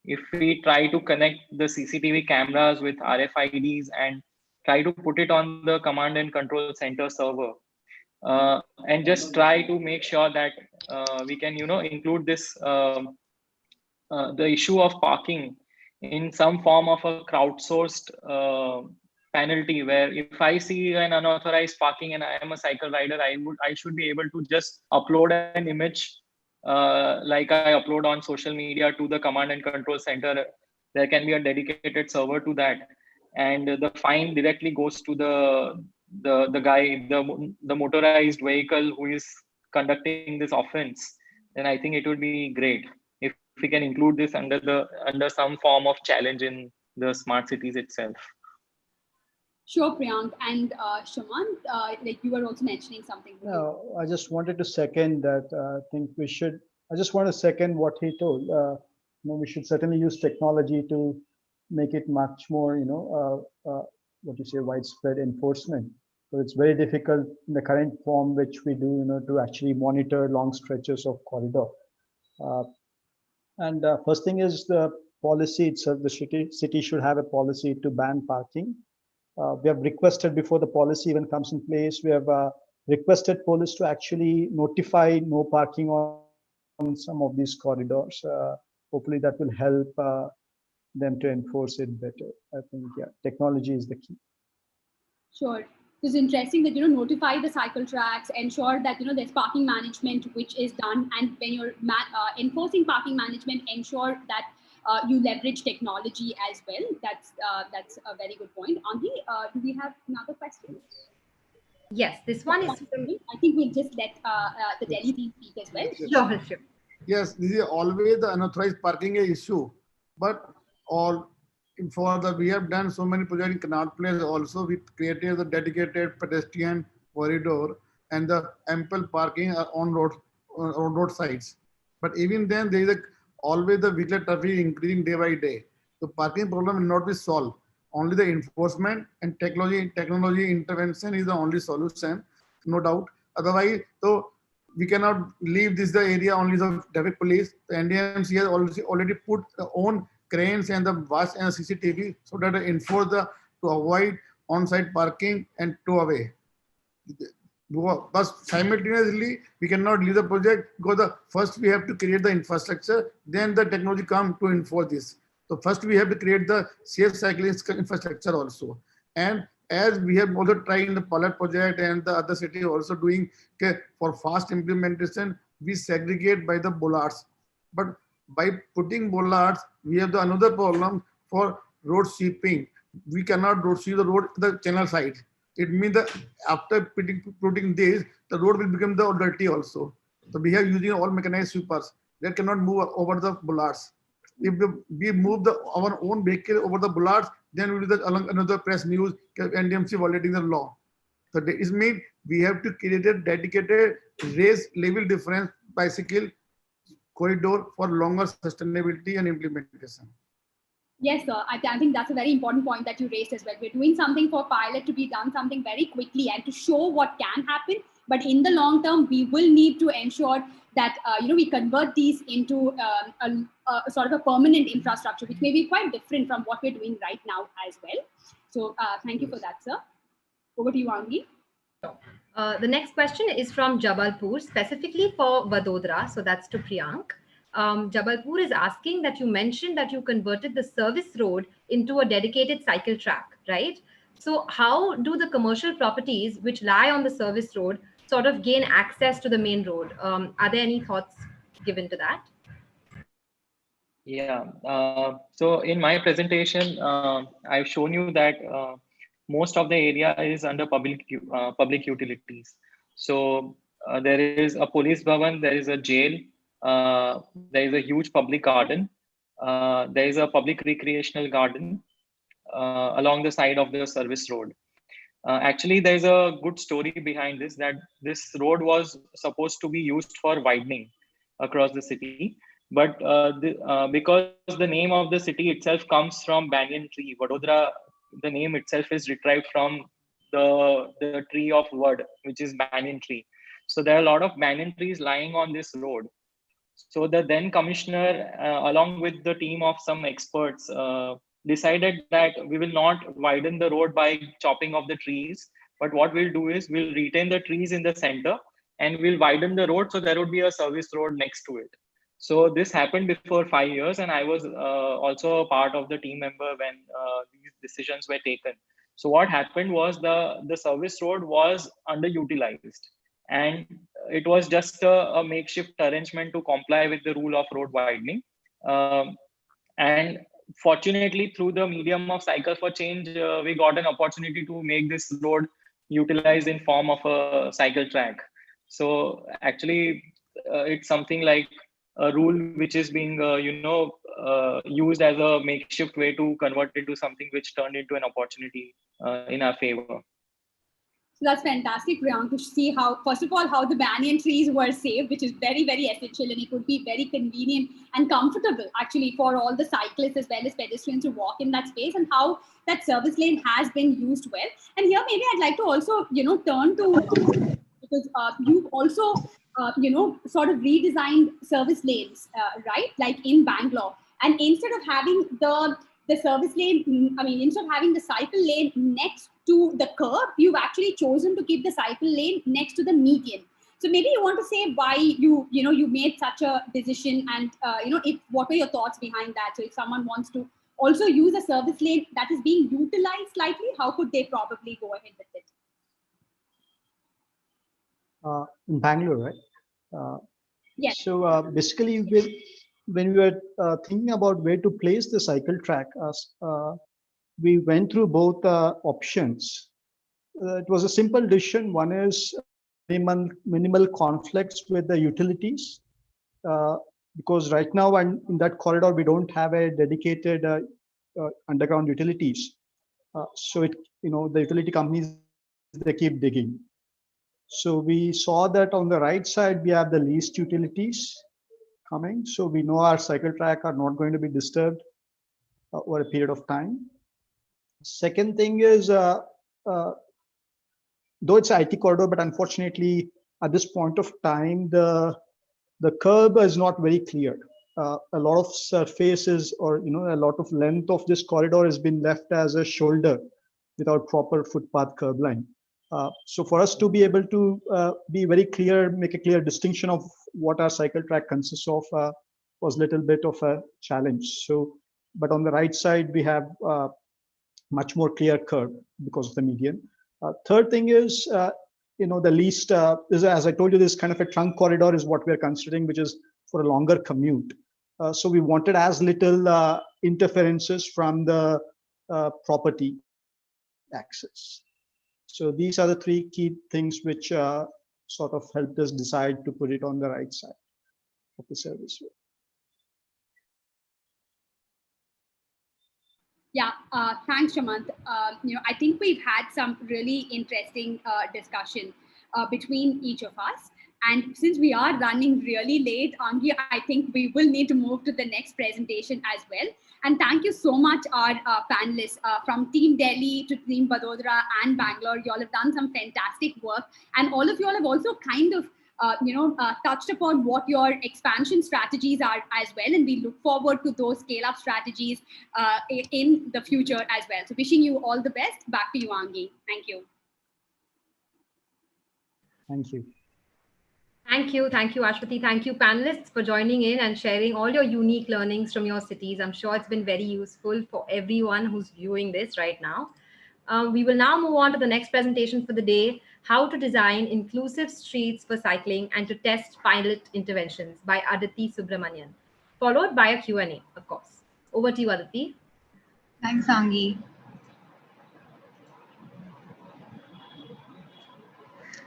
if we try to connect the CCTV cameras with RFIDs and try to put it on the command and control center server, and just try to make sure that we can, include this the issue of parking in some form of a crowdsourced penalty, where if I see an unauthorized parking and I am a cycle rider, I should be able to just upload an image like I upload on social media to the command and control center. There can be a dedicated server to that, and the fine directly goes to the guy, the motorized vehicle who is conducting this offense. Then I think it would be great if we can include this under some form of challenge in the smart cities itself. Sure, Priyank. And Shamant, like you were also mentioning something. No, I just wanted to second that. I just want to second what he told. We should certainly use technology to make it much more, widespread enforcement. So it's very difficult in the current form which we do, to actually monitor long stretches of corridor. And first thing is the policy itself. The city should have a policy to ban parking. We have requested before the policy even comes in place. We have requested police to actually notify no parking on some of these corridors. Hopefully that will help them to enforce it better. I think, technology is the key. Sure. It's interesting that, notify the cycle tracks, ensure that, there's parking management, which is done. And when you're enforcing parking management, ensure that you leverage technology as well. That's a very good point. Angi, do we have another question? Yes, this one is. I think we'll just let the Delhi team speak as well. Sure. Yes, this is always the unauthorized parking issue, but we have done so many projects in Connaught Place also. We created the dedicated pedestrian corridor and the ample parking on road sides. But even then, there is always the vehicle traffic increasing day by day. The parking problem will not be solved. Only the enforcement and technology intervention is the only solution, no doubt. Otherwise, so we cannot leave the area only the traffic police. The NDMC has already put their own cranes and the bus and the CCTV so that they enforce to avoid on-site parking and tow away. But simultaneously, we cannot leave the project because first we have to create the infrastructure, then the technology come to enforce this. So first we have to create the safe cycling infrastructure also. And as we have also tried in the pilot project and the other city also doing for fast implementation, we segregate by the bollards. But by putting bollards, we have another problem for road sweeping. We cannot road sweep the road to the channel side. It means that after putting this, the road will become the dirty also. So we are using all mechanized sweepers that cannot move over the bollards. If we move our own vehicle over the bollards, then we do another press news, NDMC violating the law. So this means we have to create a dedicated race level difference bicycle corridor for longer sustainability and implementation. Yes, sir. I think that's a very important point that you raised as well. We're doing something for pilot to be done something very quickly and to show what can happen. But in the long term, we will need to ensure that we convert these into a sort of a permanent infrastructure, which may be quite different from what we're doing right now as well. So thank you for that, sir. Over to you, Angi. The next question is from Jabalpur, specifically for Vadodara. So that's to Priyank. Jabalpur is asking that you mentioned that you converted the service road into a dedicated cycle track, right? So how do the commercial properties which lie on the service road sort of gain access to the main road? Are there any thoughts given to that? Yeah. So in my presentation, I've shown you that most of the area is under public utilities. So there is a police bhavan, there is a jail, there is a huge public garden, there is a public recreational garden along the side of the service road. Actually, there's a good story behind this, that this road was supposed to be used for widening across the city. But because the name of the city itself comes from banyan tree, Vadodara, the name itself is retrieved from the tree of Vad, which is banyan tree. So there are a lot of banyan trees lying on this road. So the then commissioner, along with the team of some experts, decided that we will not widen the road by chopping off the trees, but what we'll do is we'll retain the trees in the center and we'll widen the road so there would be a service road next to it. So this happened before 5 years, and I was also a part of the team member when these decisions were taken. So what happened was the service road was underutilized, and it was just a makeshift arrangement to comply with the rule of road widening. And fortunately, through the medium of Cycles for Change, we got an opportunity to make this road utilized in form of a cycle track. So actually, it's something like a rule which is being, used as a makeshift way to convert into something which turned into an opportunity in our favor. So that's fantastic, Priyank, to see how, first of all, how the banyan trees were saved, which is very, very essential, and it would be very convenient and comfortable actually for all the cyclists as well as pedestrians to walk in that space, and how that service lane has been used well. And here maybe I'd like to also, turn to, because you've also, sort of redesigned service lanes, right? Like in Bangalore. And instead of having the service lane, instead of having the cycle lane next to the curb, you've actually chosen to keep the cycle lane next to the median. So maybe you want to say why you made such a decision, and what were your thoughts behind that? So if someone wants to also use a service lane that is being utilized slightly, how could they probably go ahead with it? In Bangalore, right? Yes. So basically, when we were thinking about where to place the cycle track, we went through both options. It was a simple decision. One is minimal conflicts with the utilities, because right now in that corridor we don't have a dedicated underground utilities. So the utility companies, they keep digging. So we saw that on the right side we have the least utilities coming. So we know our cycle track are not going to be disturbed over a period of time. Second thing is, though it's an IT corridor, but unfortunately at this point of time, the curb is not very clear. A lot of surfaces, or a lot of length of this corridor has been left as a shoulder without proper footpath curb line. So for us to be able to be very clear, make a clear distinction of what our cycle track consists of was a little bit of a challenge. So, but on the right side, we have much more clear curve because of the median. Third thing is, the least, as I told you, this kind of a trunk corridor is what we're considering, which is for a longer commute. So we wanted as little interferences from the property access. So these are the three key things which sort of helped us decide to put it on the right side of the service road. Yeah, thanks, Shamant. I think we've had some really interesting discussion between each of us. And since we are running really late, Angi, I think we will need to move to the next presentation as well. And thank you so much, our panelists from Team Delhi to Team Vadodara and Bangalore. You all have done some fantastic work. And all of you all have also kind of touched upon what your expansion strategies are as well. And we look forward to those scale-up strategies in the future as well. So wishing you all the best. Back to you, Angi. Thank you. Thank you. Thank you, Ashwati. Thank you, panelists, for joining in and sharing all your unique learnings from your cities. I'm sure it's been very useful for everyone who's viewing this right now. We will now move on to the next presentation for the day, How to Design Inclusive Streets for Cycling and to Test Pilot Interventions by Aditi Subramanian, followed by a Q&A, of course. Over to you, Aditi. Thanks, Angi.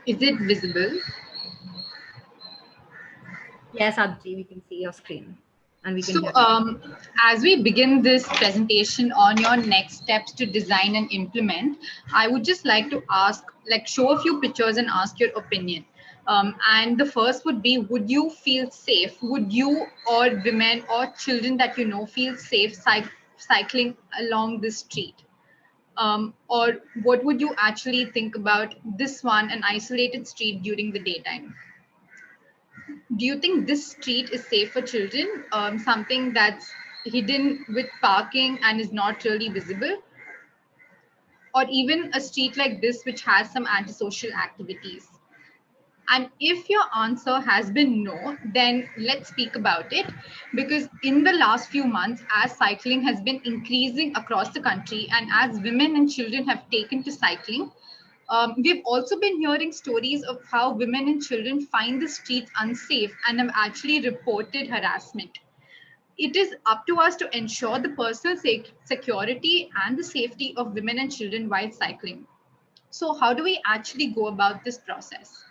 Is it visible? Yes, Aditi, we can see your screen. And we can So as we begin this presentation on your next steps to design and implement, I would just like to ask, show a few pictures and ask your opinion. And the first would be, would you feel safe? Would you or women or children that you know feel safe cycling along this street? Or what would you actually think about this one, an isolated street during the daytime? Do you think this street is safe for children? Something that's hidden with parking and is not really visible? Or even a street like this, which has some antisocial activities? And if your answer has been no, then let's speak about it. Because in the last few months, as cycling has been increasing across the country and as women and children have taken to cycling, we've also been hearing stories of how women and children find the streets unsafe and have actually reported harassment. It is up to us to ensure the personal security and the safety of women and children while cycling. So how do we actually go about this process?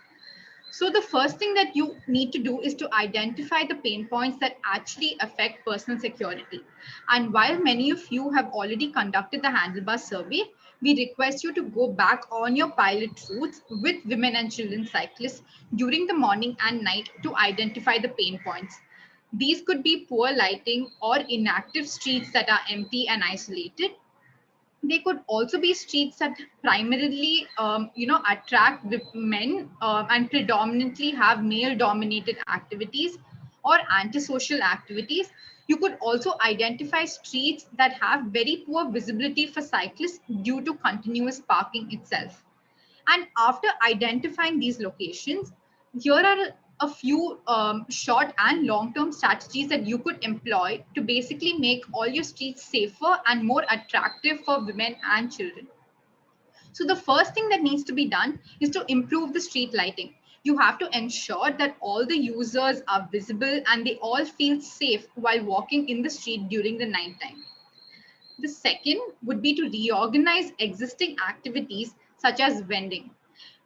So the first thing that you need to do is to identify the pain points that actually affect personal security. And while many of you have already conducted the handlebar survey, we request you to go back on your pilot routes with women and children cyclists during the morning and night to identify the pain points. These could be poor lighting or inactive streets that are empty and isolated. They could also be streets that primarily, attract men and predominantly have male-dominated activities or antisocial activities. You could also identify streets that have very poor visibility for cyclists due to continuous parking itself. And after identifying these locations, here are a few short and long-term strategies that you could employ to basically make all your streets safer and more attractive for women and children. So the first thing that needs to be done is to improve the street lighting. You have to ensure that all the users are visible and they all feel safe while walking in the street during the night time. The second would be to reorganize existing activities such as vending.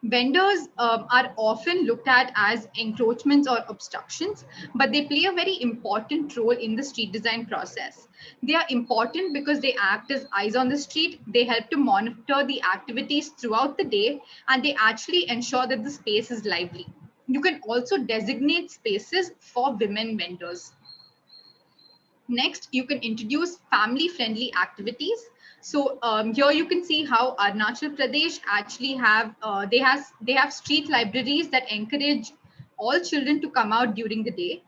Vendors are often looked at as encroachments or obstructions, but they play a very important role in the street design process. They are important because they act as eyes on the street, they help to monitor the activities throughout the day, and they actually ensure that the space is lively. You can also designate spaces for women vendors. Next, you can introduce family-friendly activities. So here you can see how Arunachal Pradesh actually have they have street libraries that encourage all children to come out during the day.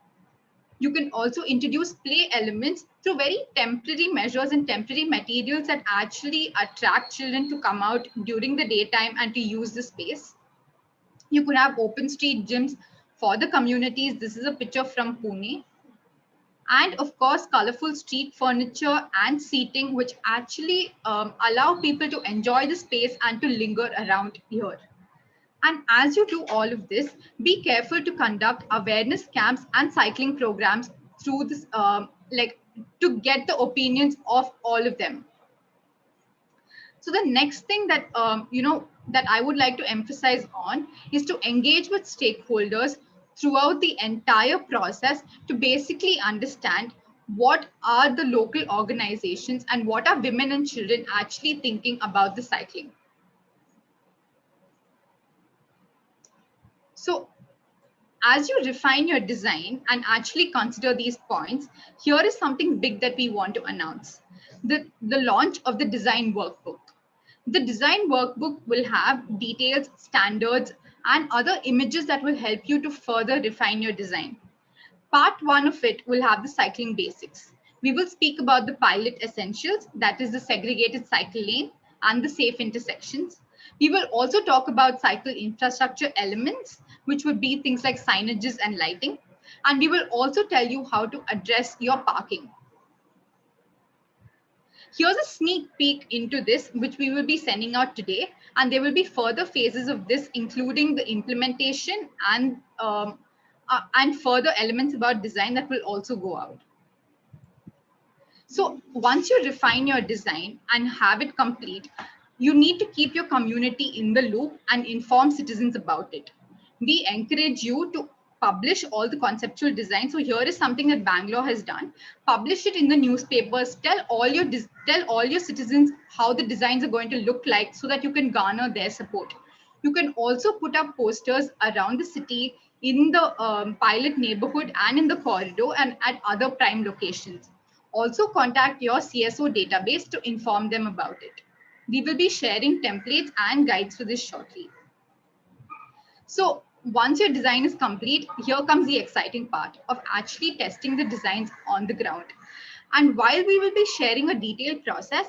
You can also introduce play elements through very temporary measures and temporary materials that actually attract children to come out during the daytime and to use the space. You could have open street gyms for the communities. This is a picture from Pune. And of course, colorful street furniture and seating, which actually allow people to enjoy the space and to linger around here. And as you do all of this, be careful to conduct awareness camps and cycling programs through this, to get the opinions of all of them. So the next thing that, that I would like to emphasize on is to engage with stakeholders throughout the entire process to basically understand what are the local organizations and what are women and children actually thinking about the cycling. So as you refine your design and actually consider these points, here is something big that we want to announce. The launch of the design workbook. The design workbook will have details, standards, and other images that will help you to further refine your design. Part 1 of it will have the cycling basics. We will speak about the pilot essentials, that is the segregated cycle lane and the safe intersections. We will also talk about cycle infrastructure elements, which would be things like signages and lighting. And we will also tell you how to address your parking. Here's a sneak peek into this, which we will be sending out today. And there will be further phases of this, including the implementation and further elements about design that will also go out. So once you refine your design and have it complete, you need to keep your community in the loop and inform citizens about it. We encourage you to publish all the conceptual design. So here is something that Bangalore has done. Publish it in the newspapers. Tell all your citizens how the designs are going to look like so that you can garner their support. You can also put up posters around the city in the pilot neighborhood and in the corridor and at other prime locations. Also contact your CSO database to inform them about it. We will be sharing templates and guides for this shortly. So once your design is complete, here comes the exciting part of actually testing the designs on the ground. And while we will be sharing a detailed process,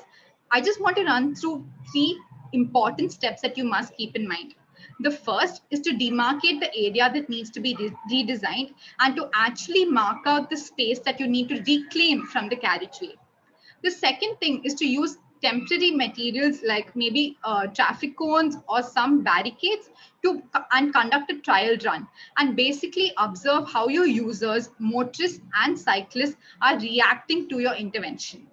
I just want to run through 3 important steps that you must keep in mind. The first is to demarcate the area that needs to be redesigned and to actually mark out the space that you need to reclaim from the carriageway. The second thing is to use temporary materials like maybe traffic cones or some barricades and conduct a trial run and basically observe how your users, motorists and cyclists are reacting to your intervention.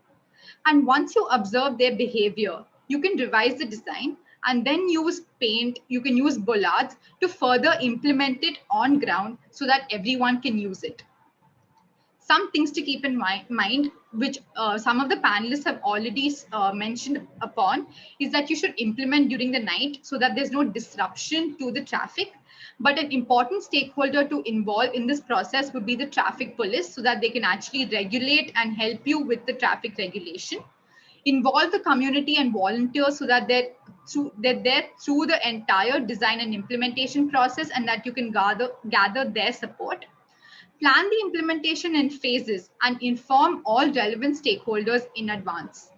And once you observe their behavior, you can revise the design and then use paint, you can use bollards to further implement it on ground so that everyone can use it. Some things to keep in mind, which some of the panelists have already mentioned upon, is that you should implement during the night so that there's no disruption to the traffic. But an important stakeholder to involve in this process would be the traffic police so that they can actually regulate and help you with the traffic regulation. Involve the community and volunteers so that they're through the entire design and implementation process and that you can gather their support. Plan the implementation in phases and inform all relevant stakeholders in advance.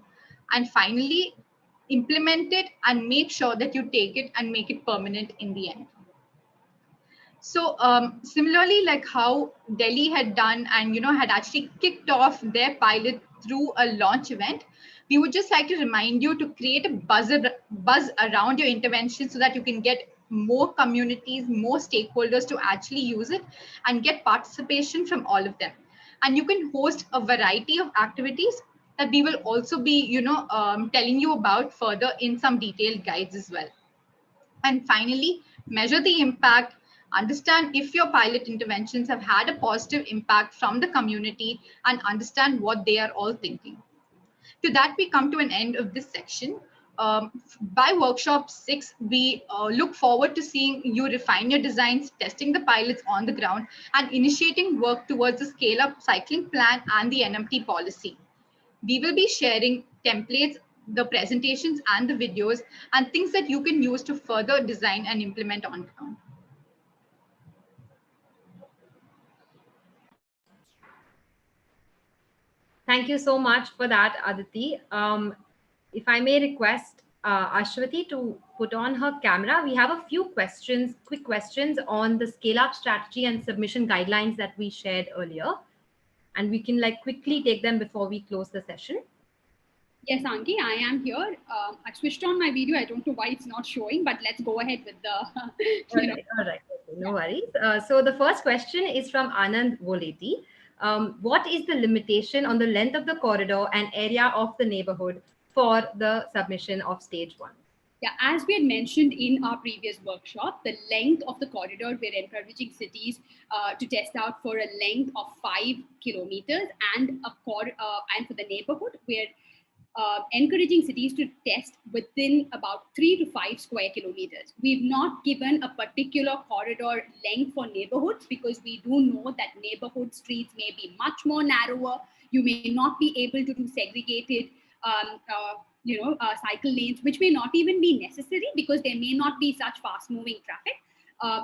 And finally, implement it and make sure that you take it and make it permanent in the end. So similarly, like how Delhi had done and had actually kicked off their pilot through a launch event, we would just like to remind you to create a buzz around your intervention so that you can get more communities, more stakeholders to actually use it and get participation from all of them. And you can host a variety of activities that we will also be, telling you about further in some detailed guides as well. And finally, measure the impact, understand if your pilot interventions have had a positive impact from the community and understand what they are all thinking. To that, we come to an end of this section. By workshop 6, we look forward to seeing you refine your designs, testing the pilots on the ground, and initiating work towards the scale-up cycling plan and the NMT policy. We will be sharing templates, the presentations and the videos, and things that you can use to further design and implement on ground. Thank you so much for that, Aditi. If I may request Ashwati to put on her camera, we have a few questions, quick questions on the scale-up strategy and submission guidelines that we shared earlier. And we can quickly take them before we close the session. Yes, Anki, I am here. I switched on my video. I don't know why it's not showing, but let's go ahead with the, All right. Okay, no worries. So the first question is from Anand Voleti. What is the limitation on the length of the corridor and area of the neighborhood for the submission of stage 1? Yeah, as we had mentioned in our previous workshop, the length of the corridor, we're encouraging cities to test out for a length of 5 kilometers, and and for the neighborhood, we're encouraging cities to test within about 3 to 5 square kilometers. We've not given a particular corridor length for neighborhoods because we do know that neighborhood streets may be much more narrower. You may not be able to do segregated cycle lanes, which may not even be necessary because there may not be such fast moving traffic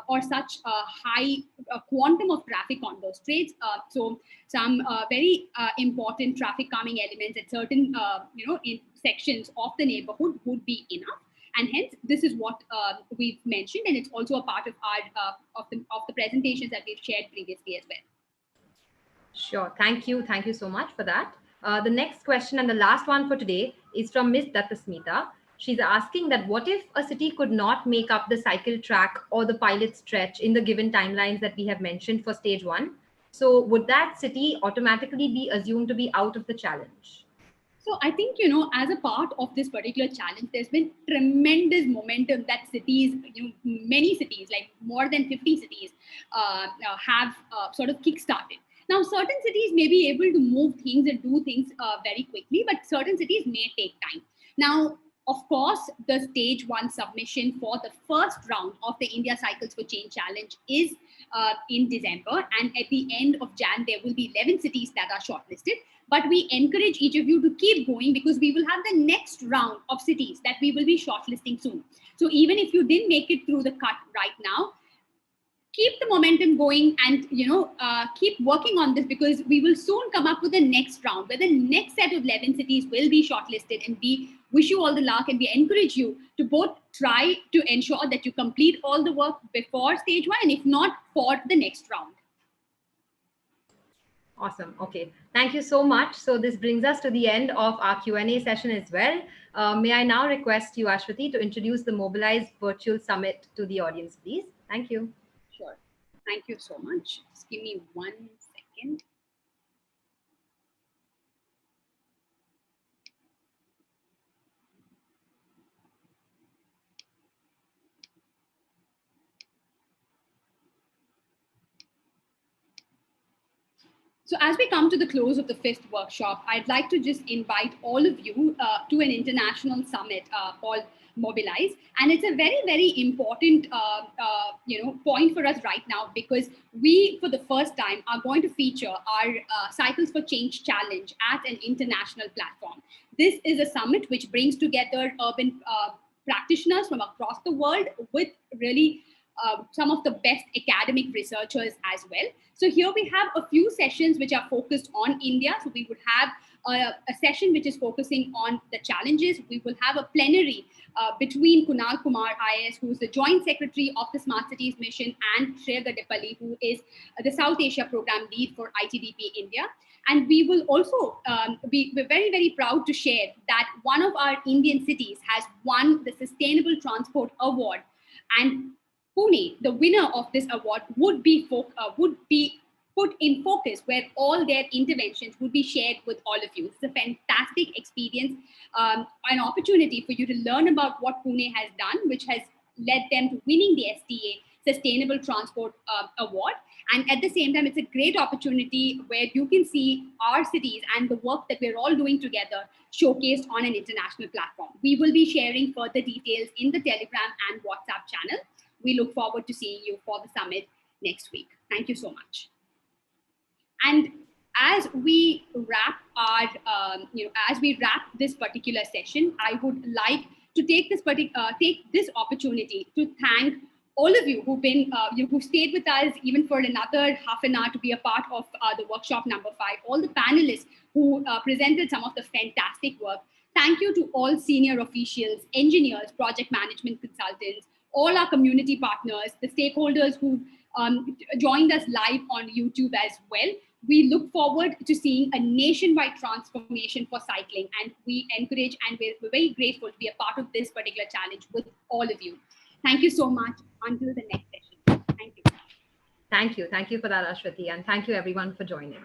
or such high quantum of traffic on those streets. So some very important traffic calming elements at certain in sections of the neighborhood would be enough. And hence, this is what we've mentioned, and it's also a part of our of the presentations that we've shared previously as well. Sure. Thank you. Thank you so much for that. The next question and the last one for today is from Ms. Dattasmita. She's asking that what if a city could not make up the cycle track or the pilot stretch in the given timelines that we have mentioned for stage 1? So would that city automatically be assumed to be out of the challenge? So I think, as a part of this particular challenge, there's been tremendous momentum that cities, many cities, like more than 50 cities, have sort of kickstarted. Now, certain cities may be able to move things and do things very quickly, but certain cities may take time. Now, of course, the stage 1 submission for the first round of the India Cycles for Change Challenge is in December. And at the end of Jan, there will be 11 cities that are shortlisted. But we encourage each of you to keep going, because we will have the next round of cities that we will be shortlisting soon. So even if you didn't make it through the cut right now, keep the momentum going and keep working on this, because we will soon come up with the next round where the next set of 11 cities will be shortlisted. And we wish you all the luck, and we encourage you to both try to ensure that you complete all the work before stage 1, and if not, for the next round. Awesome. Okay. Thank you so much. So this brings us to the end of our Q&A session as well. May I now request you, Ashwati, to introduce the Mobilize Virtual Summit to the audience, please? Thank you. Sure. Thank you so much. Just give me 1 second. So as we come to the close of the 5th workshop, I'd like to just invite all of you to an international summit called Mobilize. And it's a very, very important point for us right now, because we, for the first time, are going to feature our Cycles for Change challenge at an international platform. This is a summit which brings together urban practitioners from across the world with really some of the best academic researchers as well. So here we have a few sessions which are focused on India. So we would have a session which is focusing on the challenges. We will have a plenary between Kunal Kumar IAS, who is the Joint Secretary of the Smart Cities Mission, and Shreya Gadepalli, who is the South Asia Program Lead for ITDP India. And we will also we're very, very proud to share that one of our Indian cities has won the Sustainable Transport Award. And Pune, the winner of this award, would be put in focus, where all their interventions would be shared with all of you. It's a fantastic experience, an opportunity for you to learn about what Pune has done, which has led them to winning the STA Sustainable Transport Award. And at the same time, it's a great opportunity where you can see our cities and the work that we're all doing together showcased on an international platform. We will be sharing further details in the Telegram and WhatsApp channel. We look forward to seeing you for the summit next week. Thank you so much. And as we wrap this particular session, I would like to take this opportunity to thank all of you who've been who stayed with us even for another half an hour to be a part of the workshop number 5. All the panelists who presented some of the fantastic work. Thank you to all senior officials, engineers, project management consultants, all our community partners, the stakeholders who joined us live on YouTube as well. We look forward to seeing a nationwide transformation for cycling, and we encourage and we're very grateful to be a part of this particular challenge with all of you. Thank you so much. Until the next session. Thank you. Thank you. Thank you for that, Ashwati. And thank you everyone for joining.